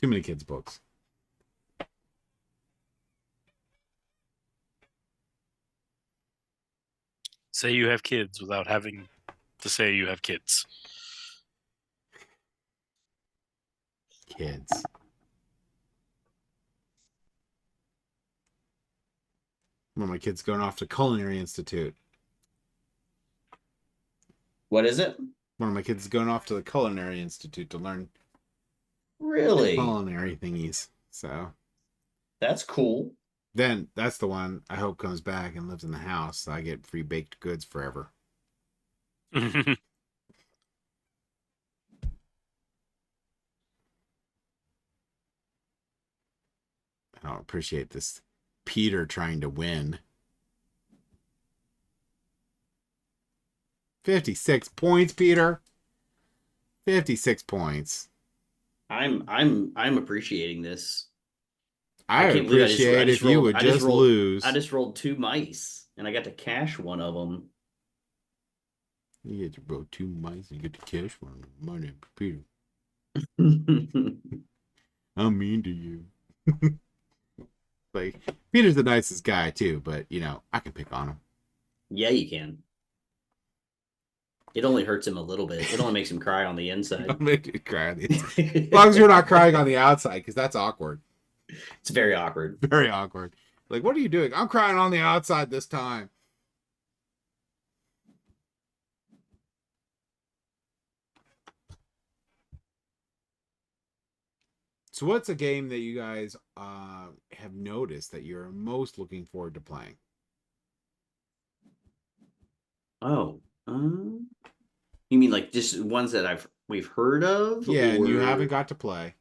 many kids' books. Say you have kids without having to say you have kids. Kids. One of my kids going off to Culinary Institute. What is it? One of my kids is going off to the Culinary Institute to learn Really? culinary thingies. So That's cool. then that's the one I hope comes back and lives in the house. So I get free baked goods forever. I don't appreciate this Peter trying to win. 56 points, Peter. 56 points. I'm appreciating this. I would can't believe appreciate if you would just lose. I just rolled 2 mice and I got to cash one of them. You get to roll 2 mice and you get to cash one. My name's Peter. I'm mean to you. Like, Peter's the nicest guy too, but I can pick on him. Yeah, you can. It only hurts him a little bit. It only makes him cry on the inside. I'll make you cry on the inside. As long as you're not crying on the outside, because that's awkward. It's very awkward. Very awkward. Like, what are you doing? I'm crying on the outside this time. So what's a game that you guys have noticed that you're most looking forward to playing? Oh, you mean like just ones that we've heard of? Yeah, and you or... haven't got to play,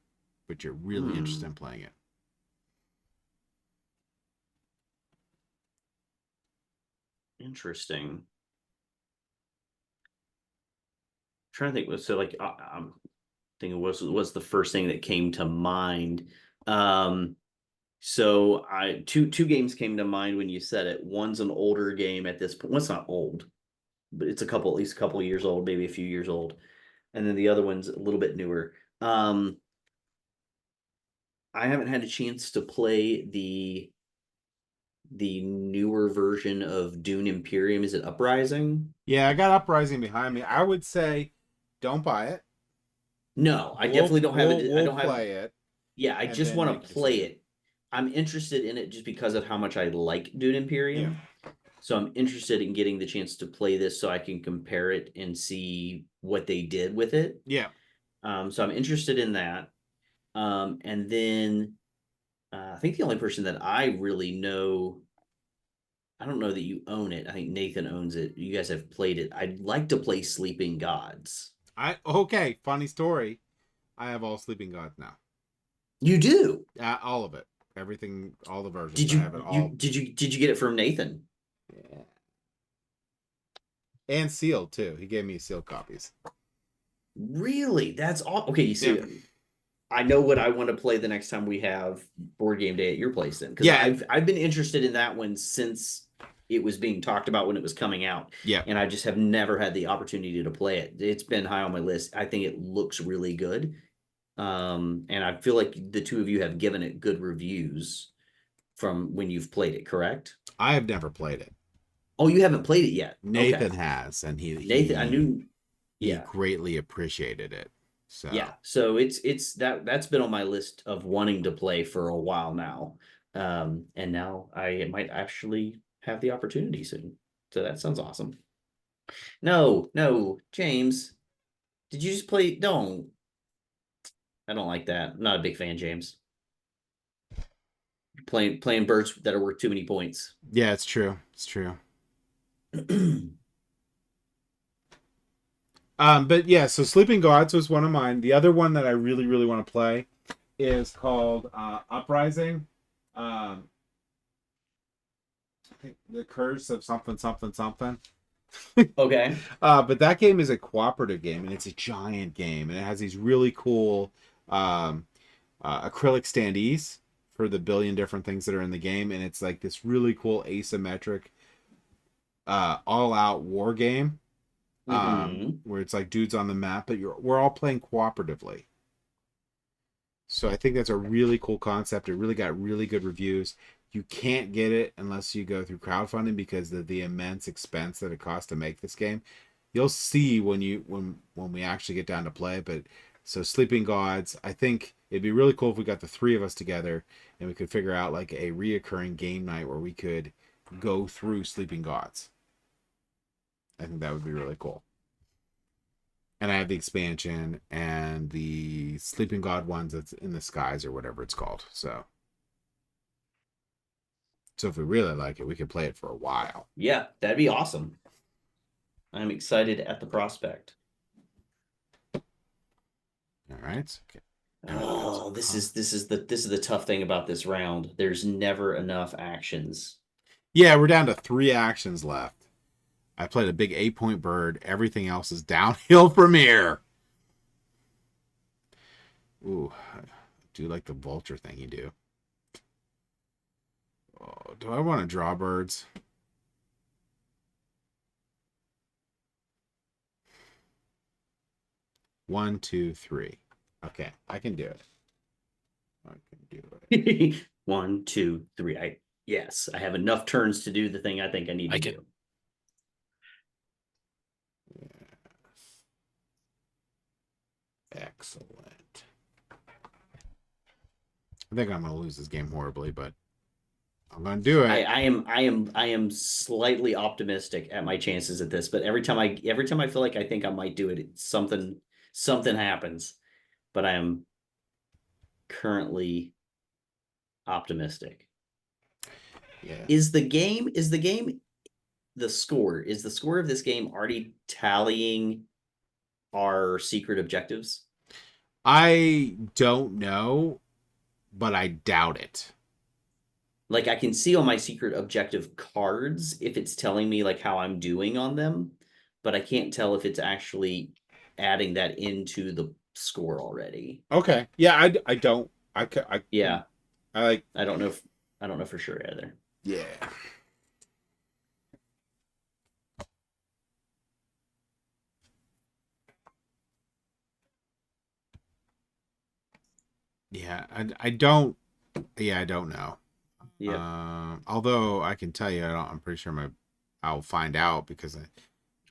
but you're really interested in playing it. Interesting. I'm trying to think. So, like, I'm thinking what's the first thing that came to mind. So two games came to mind when you said it. One's an older game at this point. Well, it's not old, but it's at least a couple of years old, maybe a few years old. And then the other one's a little bit newer. I haven't had a chance to play the newer version of Dune Imperium. Is it Uprising? Yeah, I got Uprising behind me. I would say don't buy it. No, I definitely don't have it. I don't play it. Yeah, I just want to play it. I'm interested in it just because of how much I like Dune Imperium. Yeah. So I'm interested in getting the chance to play this so I can compare it and see what they did with it. Yeah. So I'm interested in that. And then I think the only person that I really know, I don't know that you own it. I think Nathan owns it. You guys have played it. I'd like to play Sleeping Gods. Okay, funny story. I have all Sleeping Gods now. You do? All of it. Everything, all the versions. Did I have it all. did you get it from Nathan? Yeah. And sealed too. He gave me sealed copies. Really? That's all. Okay, you see, Yeah. I know what I want to play the next time we have board game day at your place then, because Yeah. I've been interested in that one since it was being talked about when it was coming out. Yeah. And I just have never had the opportunity to play it. It's been high on my list. I think it looks really good. And I feel like the two of you have given it good reviews from when you've played it, correct? I have never played it. Oh, you haven't played it yet. Nathan Okay. has, and Nathan, I knew. he Yeah. greatly appreciated it. So Yeah. So it's that's been on my list of wanting to play for a while now. And now I might actually have the opportunity soon. So that sounds awesome. No, James. Did you just play? Don't. I don't like that. I'm not a big fan, James. Playing birds that are worth too many points. yeah, it's true. It's true. But yeah, so Sleeping Gods was one of mine. The other one that I really, really want to play is called Uprising. I think the Curse of something, something, something. Okay. But that game is a cooperative game, and it's a giant game, and it has these really cool acrylic standees for the billion different things that are in the game, and it's like this really cool asymmetric, all-out war game. Where it's like dudes on the map, but we're all playing cooperatively. So I think that's a really cool concept. It really got really good reviews. You can't get it unless you go through crowdfunding because of the immense expense that it costs to make this game. You'll see when we actually get down to play. But so Sleeping Gods, I think it'd be really cool if we got the three of us together and we could figure out like a reoccurring game night where we could go through Sleeping Gods. I think that would be really cool. And I have the expansion and the Sleeping God ones that's in the skies or whatever it's called. So if we really like it, we could play it for a while. Yeah, that'd be awesome. I'm excited at the prospect. All right. Okay. Oh, this is the tough thing about this round. There's never enough actions. Yeah, we're down to 3 actions left. I played a big 8-point bird. Everything else is downhill from here. Ooh, I do like the vulture thing you do. Oh, do I want to draw birds? One, two, three. Okay, I can do it. I can do it. 1, 2, 3. Yes, I have enough turns to do the thing I think I need to do. Yes. Excellent. I think I'm going to lose this game horribly, but I'm going to do it. I am slightly optimistic at my chances at this, but every time I feel like I think I might do it, something happens. But I am currently optimistic. Yeah. Is the score of this game already tallying our secret objectives? I don't know, but I doubt it. Like I can see on my secret objective cards if it's telling me like how I'm doing on them, but I can't tell if it's actually adding that into the score already. Okay. Yeah, I don't. Yeah. I don't know for sure either. Yeah. Yeah, I don't. Yeah, I don't know. Yeah. Although I can tell you, I'm pretty sure I'll find out because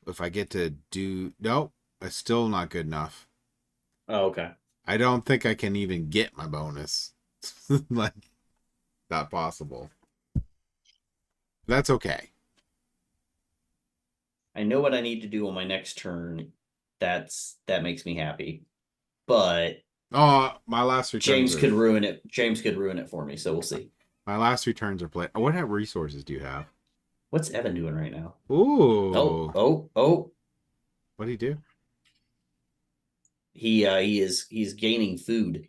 if I get to do nope, it's still not good enough. Oh, okay. I don't think I can even get my bonus. Like, not possible. That's okay. I know what I need to do on my next turn. That makes me happy. But my last 3 James turns could ruin it. James could ruin it for me, so we'll see. My last 3 turns are played. What resources do you have? What's Evan doing right now? Ooh. Oh. What did he do? he's gaining food.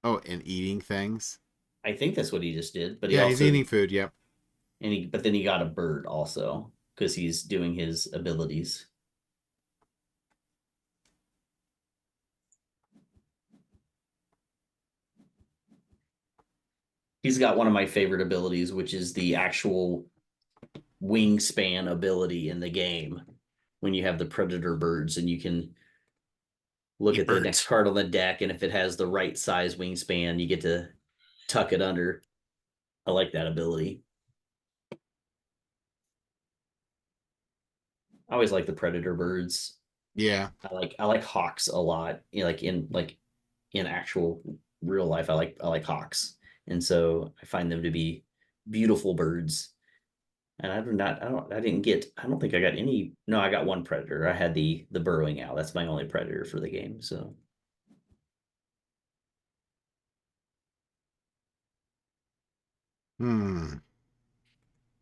Oh, and eating things. I think that's what he just did. But he Yeah, he's also eating food. Yep. but then he got a bird also because he's doing his abilities. He's got one of my favorite abilities, which is the actual wingspan ability in the game. When you have the predator birds and you can look Eat at the birds. next card on the deck, and if it has the right size wingspan, you get to tuck it under. I like that ability. I always like the predator birds. Yeah. I like hawks a lot. You know, like in actual real life, I like hawks, and so I find them to be beautiful birds. And I don't think I got any. No, I got one predator. I had the burrowing owl. That's my only predator for the game. So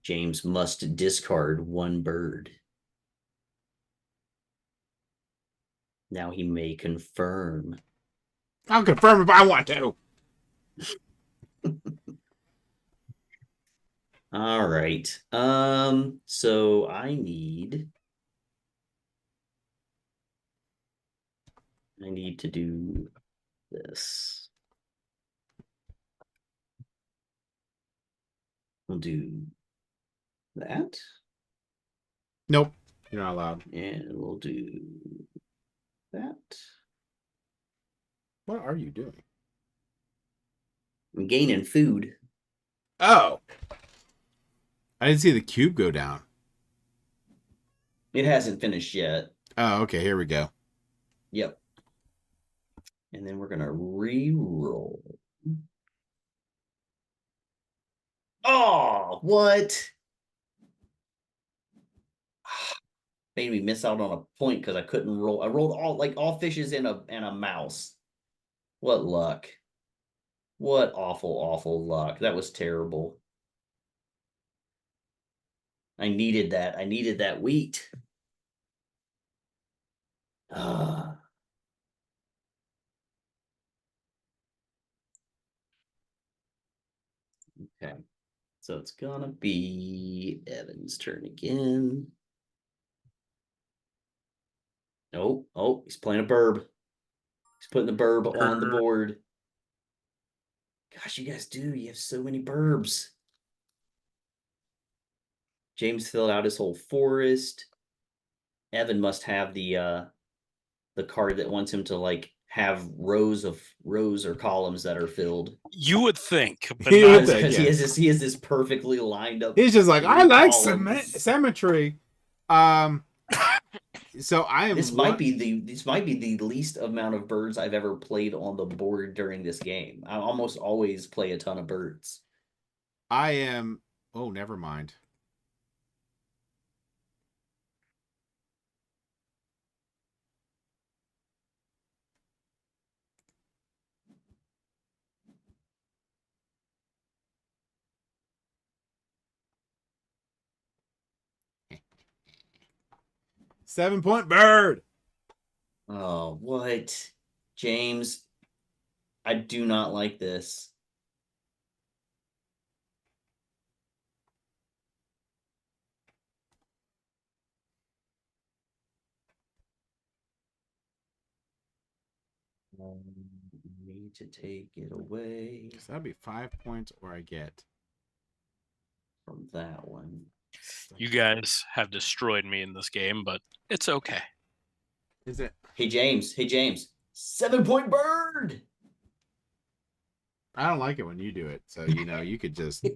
James must discard one bird. Now he may confirm. I'll confirm if I want to. All right. So I need to do this. We'll do that. Nope. You're not allowed. And we'll do that. What are you doing? I'm gaining food. Oh. I didn't see the cube go down. It hasn't finished yet. Oh, okay. Here we go. Yep. And then we're going to re-roll. Oh, what? Made me miss out on a point because I couldn't roll. I rolled all fishes and a mouse. What luck. What awful luck. That was terrible. I needed that. I needed that wheat. Okay. So it's gonna be Evan's turn again. Oh, he's playing a burb. He's putting the burb on the board. Gosh, you guys do. You have so many burbs. James filled out his whole forest. Evan must have the card that wants him to like have rows or columns that are filled. You would think, but You would not think, Because yeah. he has this perfectly lined up. He's just like, I like columns. symmetry. So I am. This might be the least amount of birds I've ever played on the board during this game. I almost always play a ton of birds. I am. Oh, never mind. 7-point bird. Oh, what? James, I do not like this. Need to take it away. So that'd be 5 points, or I get from that one. You guys have destroyed me in this game, but it's okay. Is it? Hey, James. 7-point bird. I don't like it when you do it. So, you could just. I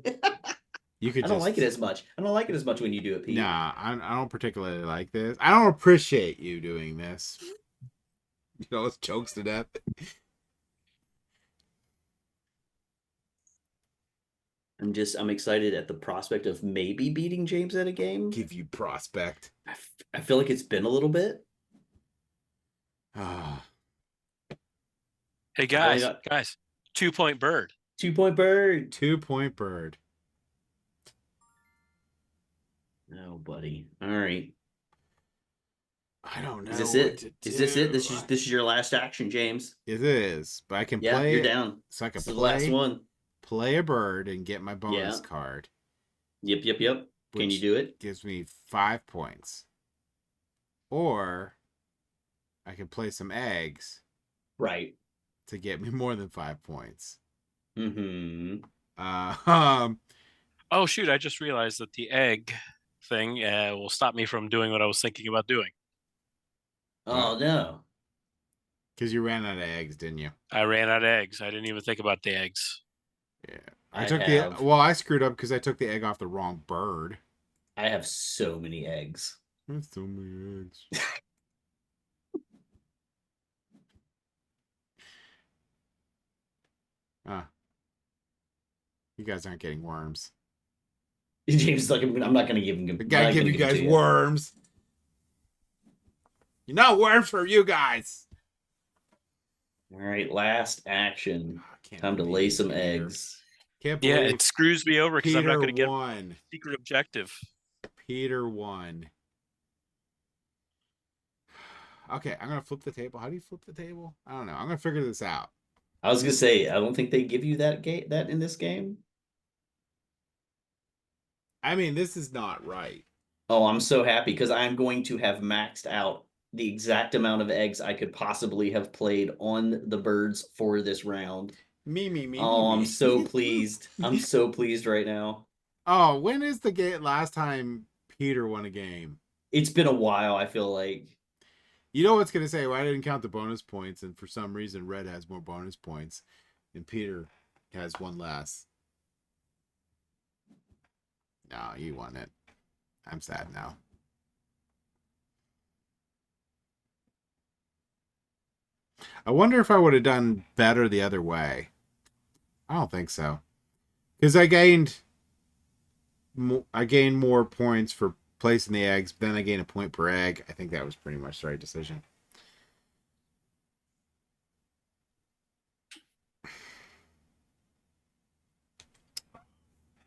don't like it as much. I don't like it as much when you do it, Pete. Nah, I don't particularly like this. I don't appreciate you doing this. It's jokes to death. I'm excited at the prospect of maybe beating James at a game. Give you prospect. I feel like it's been a little bit. Hey guys, 2-point bird. 2-point bird. 2-point bird. Oh, buddy. All right. I don't know Is this what it? to Is this it? do. This is your last action, James. It is, but I can Yeah, play you're it. down. So I can This is the last one. play a bird and get my bonus Yeah. card. Yep. Can you Which do it? gives me 5 points. Or I can play some eggs Right. to get me more than 5 points. Mm-hmm. Oh shoot! I just realized that the egg thing will stop me from doing what I was thinking about doing. Oh What? no. Because you ran out of eggs, didn't you? I ran out of eggs. I didn't even think about the eggs. Yeah. I I screwed up because I took the egg off the wrong bird. have so many eggs. There's so many eggs. Ah, you guys aren't getting worms. James is like, I'm not gonna give him. I gotta give you guys worms. You know worms for you guys. All right, last action. Can't Time to believe lay some Peter. eggs. Can't Yeah, believe it screws me over because I'm not Peter going to get won. secret objective. Peter won. Okay, I'm gonna flip the table. How do you flip the table? I don't know. I'm gonna figure this out. I was gonna say, I don't think they give you that in this game. I mean, this is not right. Oh, I'm so happy because I'm going to have maxed out the exact amount of eggs I could possibly have played on the birds for this round. Me. Oh, I'm so pleased. I'm so pleased right now. Oh, when is the last time Peter won a game? It's been a while, I feel like. You know what's gonna say? Well, I didn't count the bonus points, and for some reason, Red has more bonus points, and Peter has one less. No, you won it. I'm sad now. I wonder if I would have done better the other way. I don't think so, because I gained more points for placing the eggs, but then I gained a point per egg. I think that was pretty much the right decision.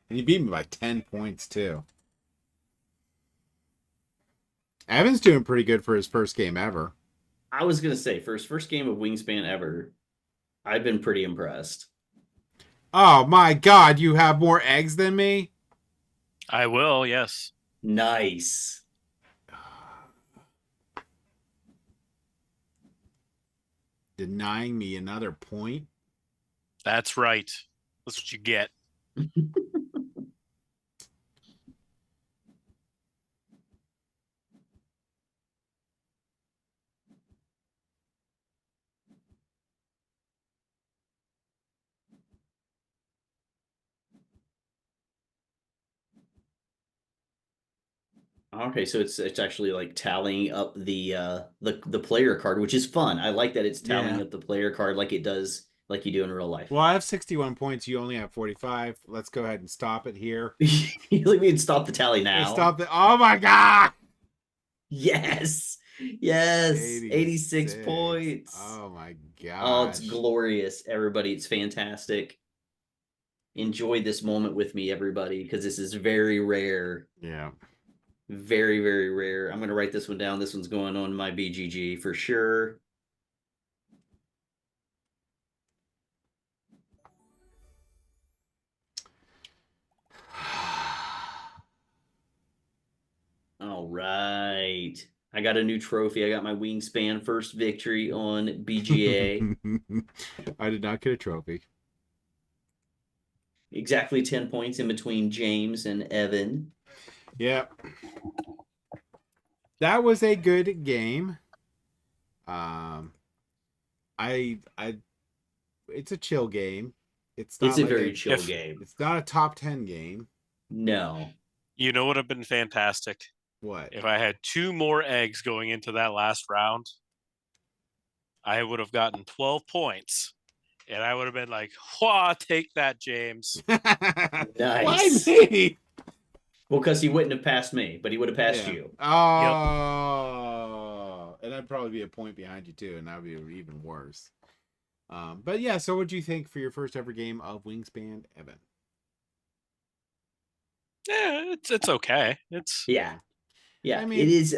And he beat me by 10 points too. Evan's doing pretty good for his first game ever. I was gonna say first game of Wingspan ever. I've been pretty impressed. Oh my god, you have more eggs than me? I will, yes. Nice. Denying me another point? That's right. That's what you get. Okay, so it's actually like tallying up the player card, which is fun. I like that it's tallying Yeah. up the player card like it does like you do in real life. Well, I have 61 points. You only have 45. Let's go ahead and stop it here. You leave me and stop the tally now. Stop the. Oh my god! Yes. Yes. 86 points. Oh my god. Oh, it's glorious, everybody. It's fantastic. Enjoy this moment with me, everybody, because this is very rare. Yeah. Very, very rare. I'm going to write this one down. This one's going on my BGG for sure. All right. I got a new trophy. I got my Wingspan first victory on BGA. I did not get a trophy. Exactly 10 points in between James and Evan. Yep. That was a good game. It's a chill game. It's not It's a like very chill game. It's not a top 10 game. No. You know what would have been fantastic? What? If I had 2 more eggs going into that last round, I would have gotten 12 points. And I would have been like, "Wah, take that, James." Nice. Why me? Well, because he wouldn't have passed me, but he would have passed you. Oh, and I'd probably be a point behind you too, and that would be even worse. But yeah, so what do you think for your first ever game of Wingspan, Evan? Yeah, it's okay. It's Yeah. I mean, it is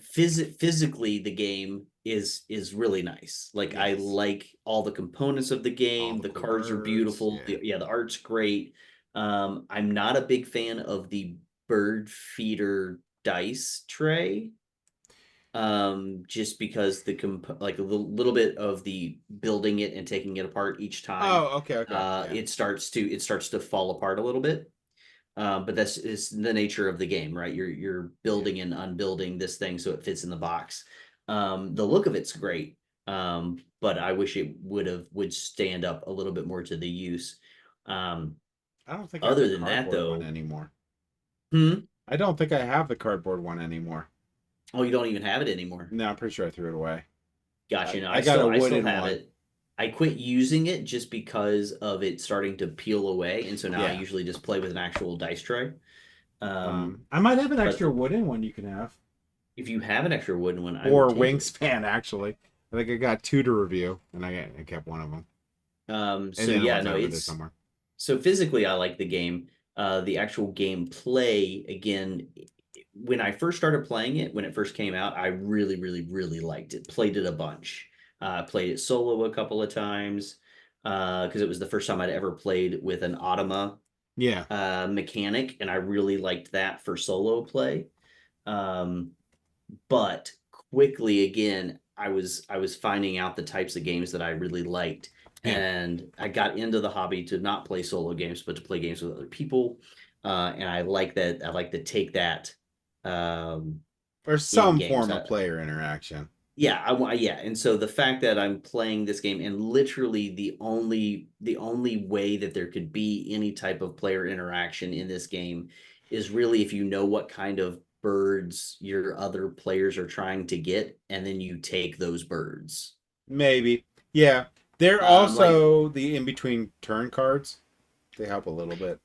physically the game is really nice. Like I Yes. like all the components of the All game. the The cool cards are birds. beautiful. The art's great. I'm not a big fan of the bird feeder dice tray. Just because like a little bit of the building it and taking it apart each time, Oh, okay, okay. Yeah. it starts to fall apart a little bit. But that's is the nature of the game, right? You're Yeah. building and unbuilding this thing so it fits in the box. The look of it's great, but I wish it would stand up a little bit more to the use. Um, I don't think I have the Other than that, cardboard one though, anymore. hmm? I don't think I have the cardboard one anymore. Oh, you don't even have it anymore. No, I'm pretty sure I threw it away. Gotcha. No, I got a I still wooden have one. it. I quit using it just because of it starting to peel away, and so now I Yeah. usually just play with an actual dice tray. I might have an But extra wooden one you can have. if you have an extra wooden one, I would Or take it. Wingspan, actually. I think I got two to review, and I kept one of them. And So the other yeah, one's no, over there it's somewhere. so physically I like the game. The actual gameplay, again, when I first started playing it, when it first came out, I really, really, really liked it. Played it a bunch. Played it solo a couple of times because it was the first time I'd ever played with an automa Yeah. mechanic, and I really liked that for solo play. Um, but quickly again, I was finding out the types of games that I really liked, Yeah. and I got into the hobby to not play solo games but to play games with other people. And I like that. I like to take that um, Or in some games. form of player interaction. Yeah, yeah, and so the fact that I'm playing this game, and literally the only way that there could be any type of player interaction in this game is really if you know what kind of birds your other players are trying to get, and then you take those birds. Maybe. Yeah. They're Like also the in between turn cards. They help a little bit.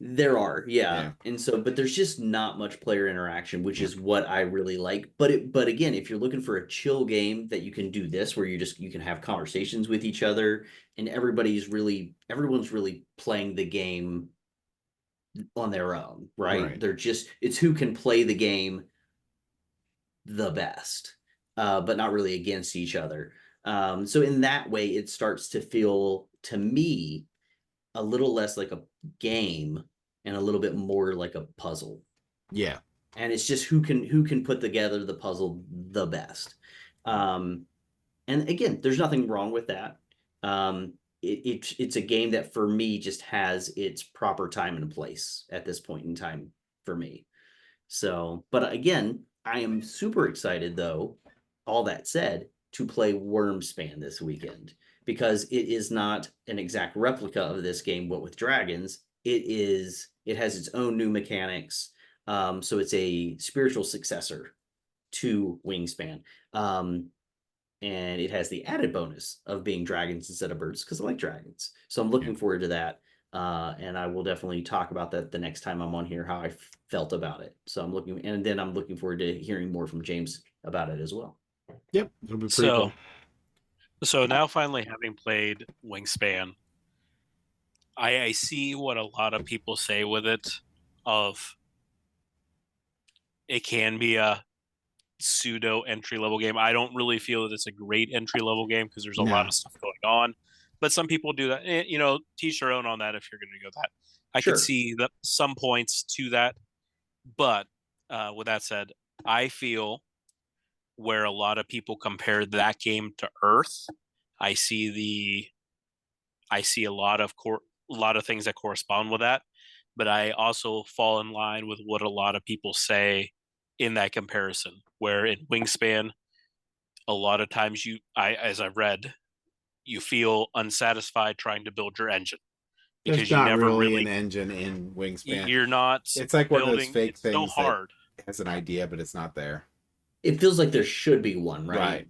there are, yeah. Yeah. And so, but there's just not much player interaction, which Yeah. is what I really like. But again, if you're looking for a chill game that you can do this, where you can have conversations with each other, and everyone's really playing the game on their own, right? Right. It's who can play the game the best, but not really against each other. So in that way, it starts to feel to me a little less like a game and a little bit more like a puzzle. Yeah. And it's just who can put together the puzzle the best. Um, and again, there's nothing wrong with that. It's a game that for me just has its proper time and place at this point in time for me. So, but again, I am super excited though, all that said, to play Wormspan this weekend because it is not an exact replica of this game, but with dragons. It has its own new mechanics. So it's a spiritual successor to Wingspan. And it has the added bonus of being dragons instead of birds because I like dragons. So I'm Yeah. looking forward to that. And I will definitely talk about that the next time I'm on here, how I felt about it. So I'm looking forward to hearing more from James about it as well. Yep. It'll be pretty So cool. so now finally having played Wingspan, I see what a lot of people say with it of it can be a pseudo entry level game. I don't really feel that it's a great entry level game because there's a lot No. of stuff going on. But some people do that. Teach their own on that if you're going to go that. I could Sure. see that some points to that. But with that said, I feel where a lot of people compare that game to Earth, I see a lot of things that correspond with that, but I also fall in line with what a lot of people say in that comparison. Where in Wingspan, a lot of times as I've read, you feel unsatisfied trying to build your engine There's because you not never really an really engine in Wingspan. you're not It's like one of those building. fake It's so things that hard. has an idea, but it's not there. It feels like there should be one, right? Right.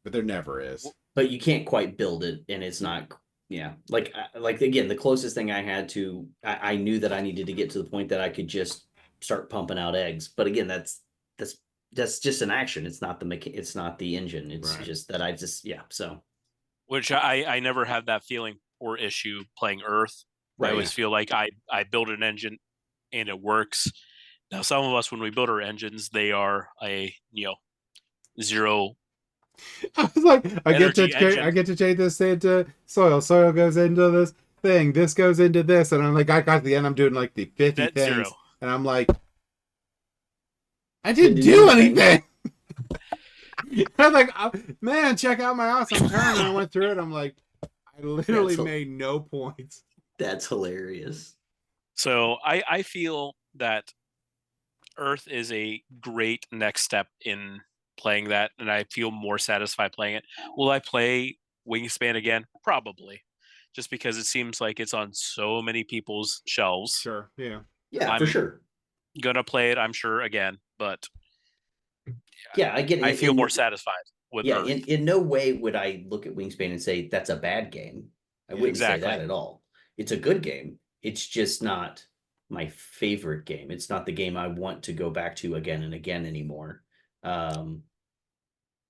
But there never is. But you can't quite build it, and it's not. Yeah, like again, the closest thing I had to, I knew that I needed to get to the point that I could just start pumping out eggs. But again, that's that's just an action. It's not the engine. It's Right. just that I just yeah. So Which I never had that feeling or issue playing Earth. I right. always feel like I build an engine and it works. Now, some of us, when we build our engines, they are a zero I was like, I energy engine. get to change this into soil. Soil goes into this thing. This goes into this, and I'm like, I got to the end. I'm doing like the 50 Net things, zero. and I'm like, I didn't do anything. I'm like, man, check out my awesome turn. And I went through it. I'm like, I literally made no points. That's hilarious. So I feel that Earth is a great next step in playing that, and I feel more satisfied playing it. Will I play Wingspan again? Probably, just because it seems like it's on so many people's shelves. Sure, yeah. Yeah, for sure. Gonna play it, I'm sure, again, but yeah, I get it. I feel more satisfied with Earth. In no way would I look at Wingspan and say that's a bad game. I wouldn't say that at all. It's a good game. It's just not my favorite game. It's not the game I want to go back to again and again anymore.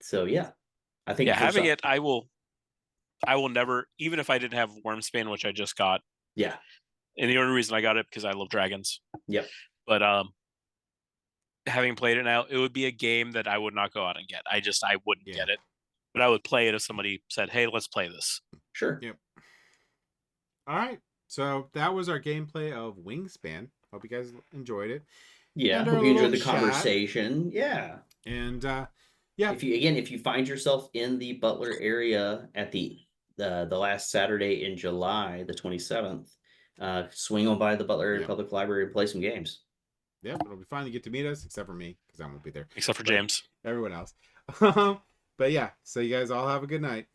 So yeah, I think having it, I will never, even if I didn't have Wormspan, which I just got. Yeah. And the only reason I got it because I love dragons. Yep. But having played it now, it would be a game that I would not go out and get. I wouldn't get it. But I would play it if somebody said, "Hey, let's play this." Sure. Yep. All right. So that was our gameplay of Wingspan. Hope you guys enjoyed it. Yeah. Hope you enjoyed the conversation. Yeah. And yeah. If you find yourself in the Butler area at the last Saturday in July, the 27th, swing on by the Butler Area Public Library and play some games. Yeah, it'll be fun to get to meet us, except for me, because I won't be there. Except for James. Everyone else. But yeah, so you guys all have a good night.